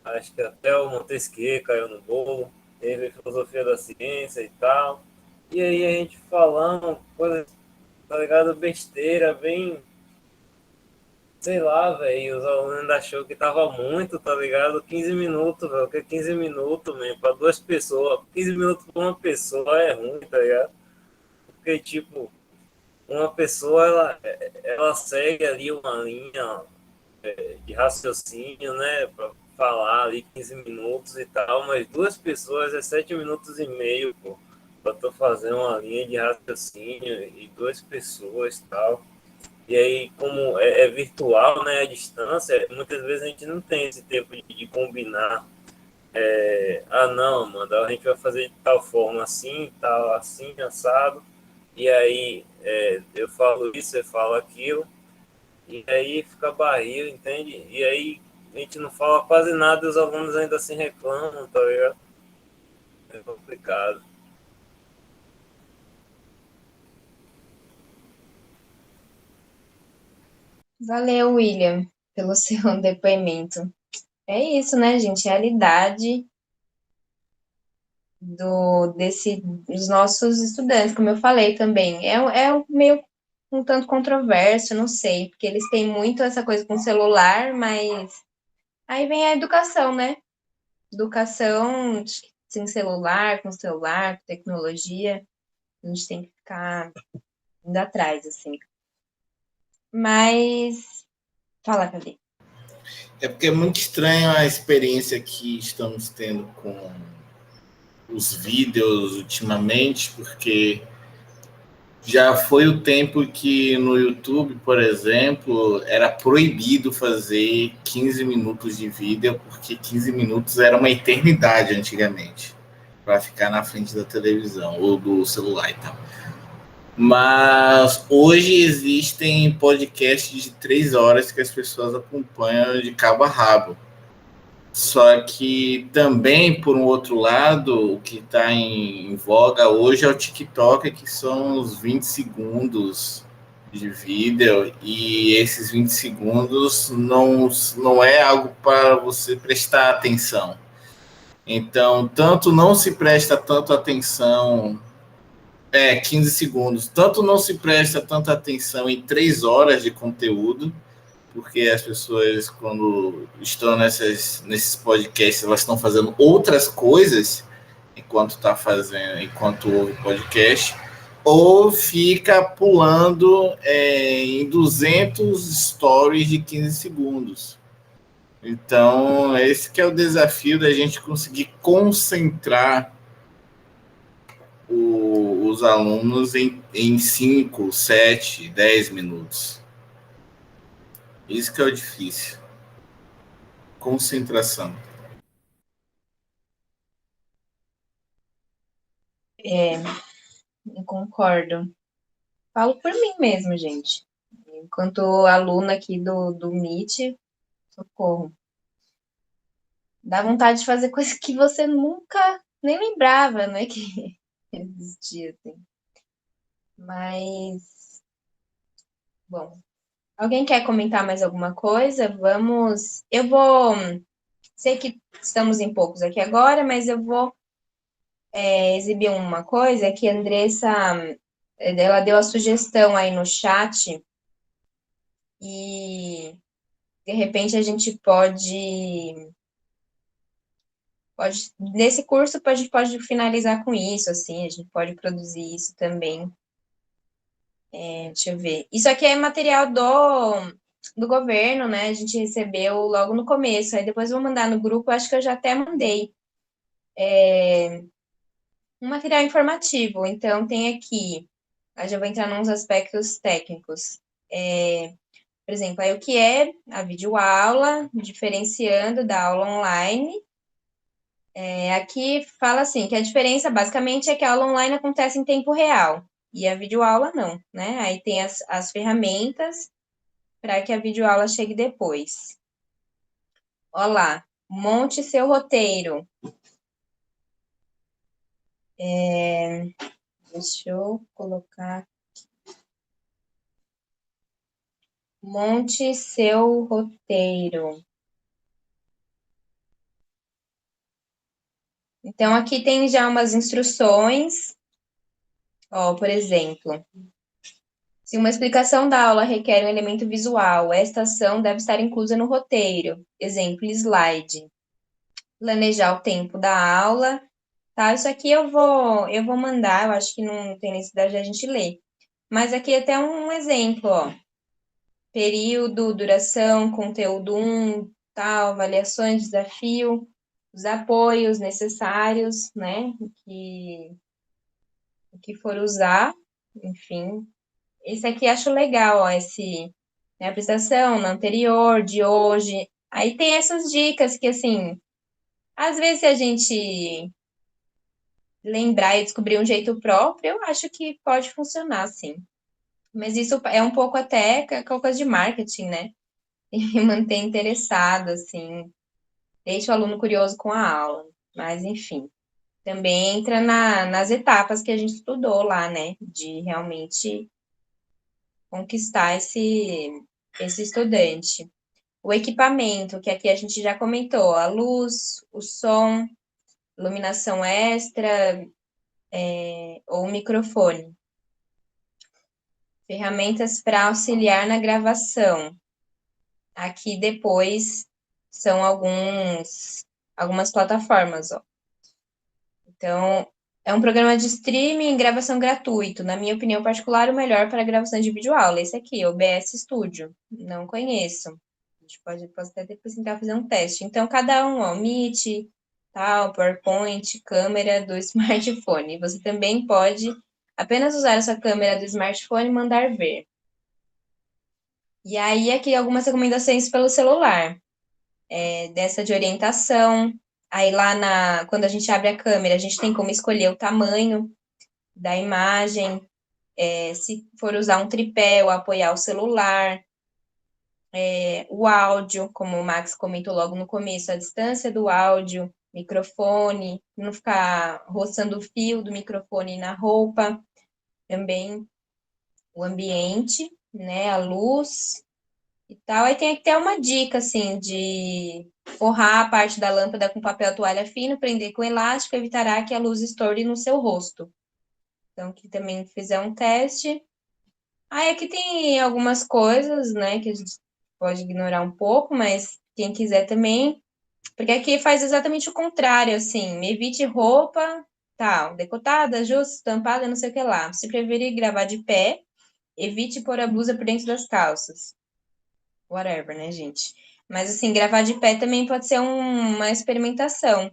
acho que até o Montesquieu caiu no bolo, teve filosofia da ciência e tal. E aí a gente falando coisas, tá ligado? Besteira, bem... Sei lá, velho, os alunos ainda achou que tava muito, tá ligado? 15 minutos, velho, que é 15 minutos, mesmo, pra 2 pessoas. 15 minutos pra uma pessoa é ruim, tá ligado? Porque, tipo, uma pessoa, ela segue ali uma linha de raciocínio, né, pra falar ali 15 minutos e tal, mas 2 pessoas é 7 minutos e meio, pô, pra tu fazer uma linha de raciocínio e 2 pessoas e tal. E aí, como é virtual, né, a distância, muitas vezes a gente não tem esse tempo de combinar. Não, mano, a gente vai fazer de tal forma assim, tal, assim, assado. E aí, eu falo isso, você fala aquilo. E aí fica barril, entende? E aí a gente não fala quase nada e os alunos ainda assim reclamam, tá ligado? É complicado. Valeu, William, pelo seu depoimento. É isso, né, gente? É a realidade dos nossos estudantes, como eu falei também. Meio um tanto controverso, não sei, porque eles têm muito essa coisa com celular, mas aí vem a educação, né? Educação sem celular, com celular, com tecnologia, a gente tem que ficar indo atrás, assim. Mas, fala, Cadê? É porque é muito estranho a experiência que estamos tendo com os vídeos ultimamente, porque já foi o tempo que no YouTube, por exemplo, era proibido fazer 15 minutos de vídeo, porque 15 minutos era uma eternidade antigamente, para ficar na frente da televisão ou do celular e tal. Mas hoje existem podcasts de 3 horas que as pessoas acompanham de cabo a rabo. Só que também, por um outro lado, o que está em voga hoje é o TikTok, que são os 20 segundos de vídeo, e esses 20 segundos não é algo para você prestar atenção. Então, tanto não se presta tanto atenção... 15 segundos. Tanto não se presta tanta atenção em 3 horas de conteúdo, porque as pessoas, quando estão nesses podcasts, elas estão fazendo outras coisas enquanto ouve o podcast, ou fica pulando em 200 stories de 15 segundos. Então, esse que é o desafio da gente conseguir concentrar os alunos em 5, 7, 10 minutos. Isso que é o difícil. Concentração. Eu concordo. Falo por mim mesmo, gente. Enquanto aluna aqui do Meet, socorro. Dá vontade de fazer coisa que você nunca nem lembrava, né, que existia, assim. Mas, bom. Alguém quer comentar mais alguma coisa? Vamos. Eu vou. Sei que estamos em poucos aqui agora, mas eu vou exibir uma coisa que a Andressa, ela deu a sugestão aí no chat e de repente a gente pode nesse curso a gente pode finalizar com isso, assim, a gente pode produzir isso também. Deixa eu ver. Isso aqui é material do governo, né? A gente recebeu logo no começo, aí depois eu vou mandar no grupo, acho que eu já até mandei. Um material informativo, então tem aqui, aí já vou entrar nos aspectos técnicos. Por exemplo, aí o que é a videoaula, diferenciando da aula online. Aqui fala assim, que a diferença basicamente é que a aula online acontece em tempo real, e a videoaula não, né? Aí tem as ferramentas para que a videoaula chegue depois. Olá, monte seu roteiro. Deixa eu colocar. Monte seu roteiro. Então, aqui tem já umas instruções. Ó, por exemplo, se uma explicação da aula requer um elemento visual, esta ação deve estar inclusa no roteiro. Exemplo, slide. Planejar o tempo da aula. Tá, isso aqui eu vou mandar, eu acho que não tem necessidade de a gente ler. Mas aqui até um exemplo, ó. Período, duração, conteúdo 1, tal, avaliações, desafio, os apoios necessários, né? O que for usar, enfim. Esse aqui acho legal, ó, né, a apresentação, na anterior, de hoje. Aí tem essas dicas que, assim, às vezes se a gente lembrar e descobrir um jeito próprio, eu acho que pode funcionar, sim. Mas isso é um pouco até aquela coisa de marketing, né? E manter interessado, assim, deixa o aluno curioso com a aula. Mas, enfim, também entra nas etapas que a gente estudou lá, né? De realmente conquistar esse estudante. O equipamento, que aqui a gente já comentou, a luz, o som, iluminação extra, ou o microfone. Ferramentas para auxiliar na gravação. Aqui depois são algumas plataformas, ó. Então, é um programa de streaming e gravação gratuito. Na minha opinião particular, o melhor para gravação de videoaula. Esse aqui, o OBS Studio. Não conheço. A gente pode até depois tentar fazer um teste. Então, cada um, ó, Meet, tal, PowerPoint, câmera do smartphone. Você também pode apenas usar essa câmera do smartphone e mandar ver. E aí, aqui algumas recomendações pelo celular. Dessa de orientação. Aí lá quando a gente abre a câmera, a gente tem como escolher o tamanho da imagem, se for usar um tripé ou apoiar o celular, o áudio, como o Max comentou logo no começo, a distância do áudio, microfone, não ficar roçando o fio do microfone na roupa, também o ambiente, né, a luz e tal. Aí tem até uma dica, assim, de forrar a parte da lâmpada com papel toalha fino, prender com elástico, evitará que a luz estoure no seu rosto. Então, que também fizer um teste. Aí aqui tem algumas coisas, né, que a gente pode ignorar um pouco, mas quem quiser também, porque aqui faz exatamente o contrário, assim, evite roupa, tal, decotada, justa, estampada, não sei o que lá. Se preferir gravar de pé, evite pôr a blusa por dentro das calças. Whatever, né, gente? Mas, assim, gravar de pé também pode ser uma experimentação.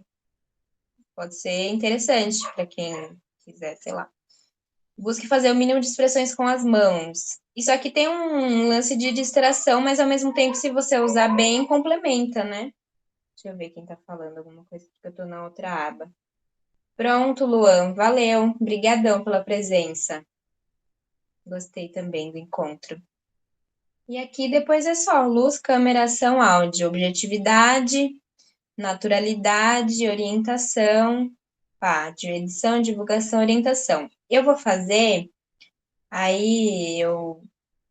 Pode ser interessante para quem quiser, sei lá. Busque fazer o mínimo de expressões com as mãos. Isso aqui tem um lance de distração, mas ao mesmo tempo, se você usar bem, complementa, né? Deixa eu ver quem tá falando alguma coisa, porque eu tô na outra aba. Pronto, Luan, valeu. Obrigadão pela presença. Gostei também do encontro. E aqui depois é só luz, câmera, ação, áudio, objetividade, naturalidade, orientação, edição, divulgação, orientação. Eu vou fazer, aí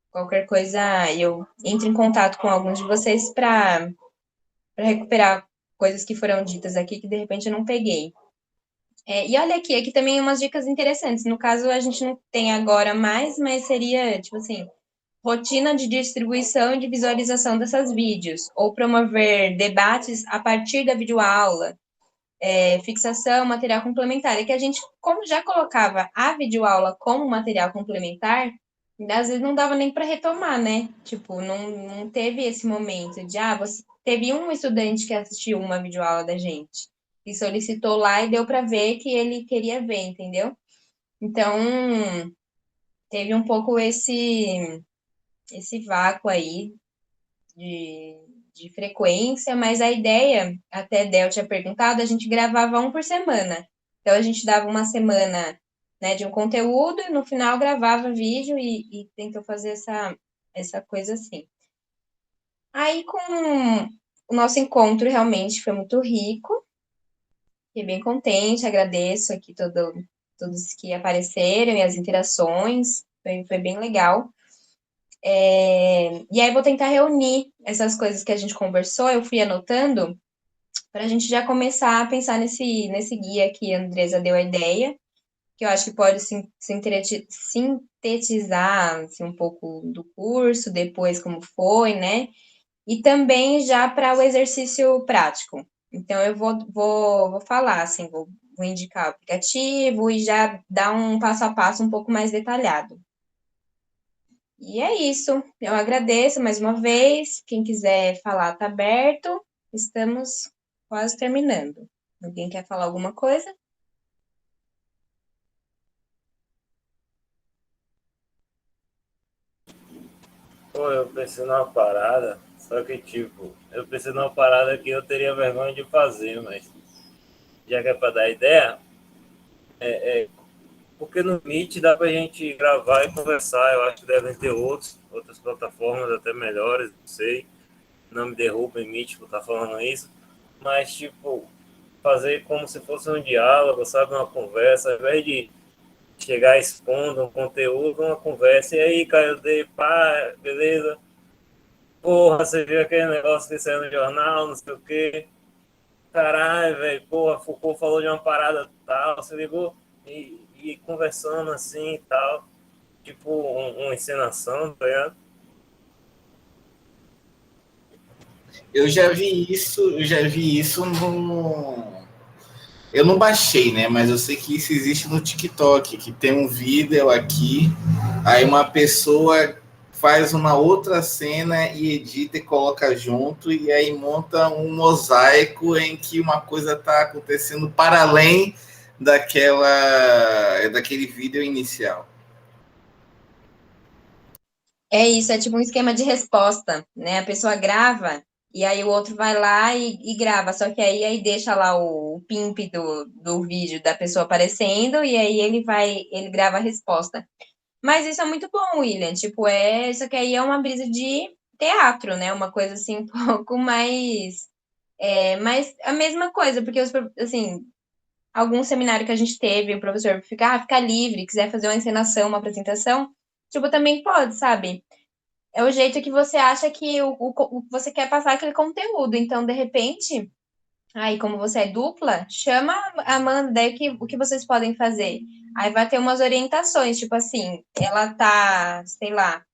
qualquer coisa, eu entro em contato com alguns de vocês para recuperar coisas que foram ditas aqui que de repente eu não peguei. E olha aqui também umas dicas interessantes. No caso, a gente não tem agora mais, mas seria, tipo assim, rotina de distribuição e de visualização dessas vídeos, ou promover debates a partir da videoaula, fixação, material complementar. É que a gente, como já colocava a videoaula como material complementar, às vezes não dava nem para retomar, né? Tipo, não teve esse momento de, você teve um estudante que assistiu uma videoaula da gente e solicitou lá e deu para ver que ele queria ver, entendeu? Então, teve um pouco esse vácuo aí de frequência, mas a ideia, até Del tinha perguntado, a gente gravava um por semana. Então, a gente dava uma semana, né, de um conteúdo e no final gravava vídeo e tentou fazer essa coisa assim. Aí, com o nosso encontro, realmente foi muito rico. Fiquei bem contente, agradeço aqui todos que apareceram e as interações, foi bem legal. E aí vou tentar reunir essas coisas que a gente conversou, eu fui anotando, para a gente já começar a pensar nesse guia que a Andresa deu a ideia, que eu acho que pode sintetizar assim, um pouco do curso, depois como foi, né? E também já para o exercício prático. Então, eu vou falar, assim, vou indicar o aplicativo e já dar um passo a passo um pouco mais detalhado. E é isso. Eu agradeço mais uma vez. Quem quiser falar, está aberto. Estamos quase terminando. Alguém quer falar alguma coisa? Pô, eu pensei numa parada, só que tipo, eu pensei numa parada que eu teria vergonha de fazer, mas já que é para dar ideia, porque no Meet dá pra gente gravar e conversar, eu acho que devem ter outras plataformas até melhores, não sei, não me derrubem Meet por estar falando isso, mas tipo, fazer como se fosse um diálogo, sabe, uma conversa, ao invés de chegar expondo um conteúdo, uma conversa, e aí, Caio, dei, pá, beleza? Porra, você viu aquele negócio que saiu no jornal, não sei o quê. Caralho, velho, porra, Foucault falou de uma parada tal, você ligou? E conversando assim e tal, tipo uma encenação, tá ligado? Eu já vi isso no. Eu não baixei, né? Mas eu sei que isso existe no TikTok, que tem um vídeo aqui, aí uma pessoa faz uma outra cena e edita e coloca junto, e aí monta um mosaico em que uma coisa está acontecendo para além daquele vídeo inicial. É isso, é tipo um esquema de resposta, né? A pessoa grava e aí o outro vai lá e grava, só que aí deixa lá o pimp do vídeo da pessoa aparecendo e aí ele grava a resposta. Mas isso é muito bom, William, tipo, isso que aí é uma brisa de teatro, né? Uma coisa assim, um pouco mais a mesma coisa, porque, assim, algum seminário que a gente teve, o professor fica livre, quiser fazer uma encenação, uma apresentação, tipo, também pode, sabe? É o jeito que você acha que você quer passar aquele conteúdo. Então, de repente, aí, como você é dupla, chama a Amanda, daí o que vocês podem fazer? Aí vai ter umas orientações, tipo assim, ela tá, sei lá,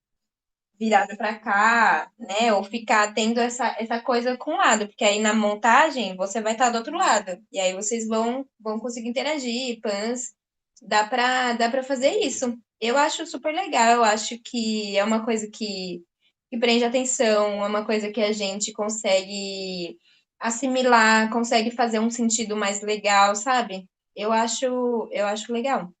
virada para cá, né? Ou ficar tendo essa coisa com o lado, porque aí na montagem você vai estar do outro lado. E aí vocês vão conseguir interagir, pans. Dá para fazer isso. Eu acho super legal, eu acho que é uma coisa que prende atenção, é uma coisa que a gente consegue assimilar, consegue fazer um sentido mais legal, sabe? Eu acho legal.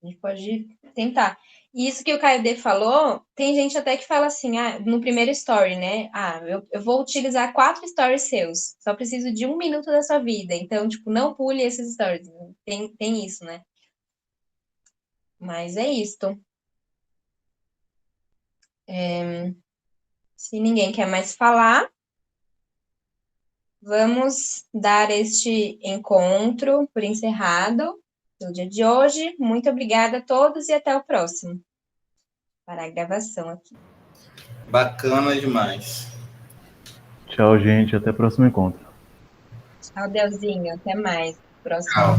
A gente pode tentar. E isso que o Caio falou, tem gente até que fala assim, no primeiro story, né? Eu vou utilizar 4 stories seus, só preciso de 1 minuto da sua vida. Então, tipo, não pule esses stories. Tem isso, né? Mas é isto. Se ninguém quer mais falar, vamos dar este encontro por encerrado no dia de hoje. Muito obrigada a todos e até o próximo. Para a gravação aqui. Bacana demais. Tchau, gente. Até o próximo encontro. Tchau, Delzinho. Até mais. Próximo. Tchau.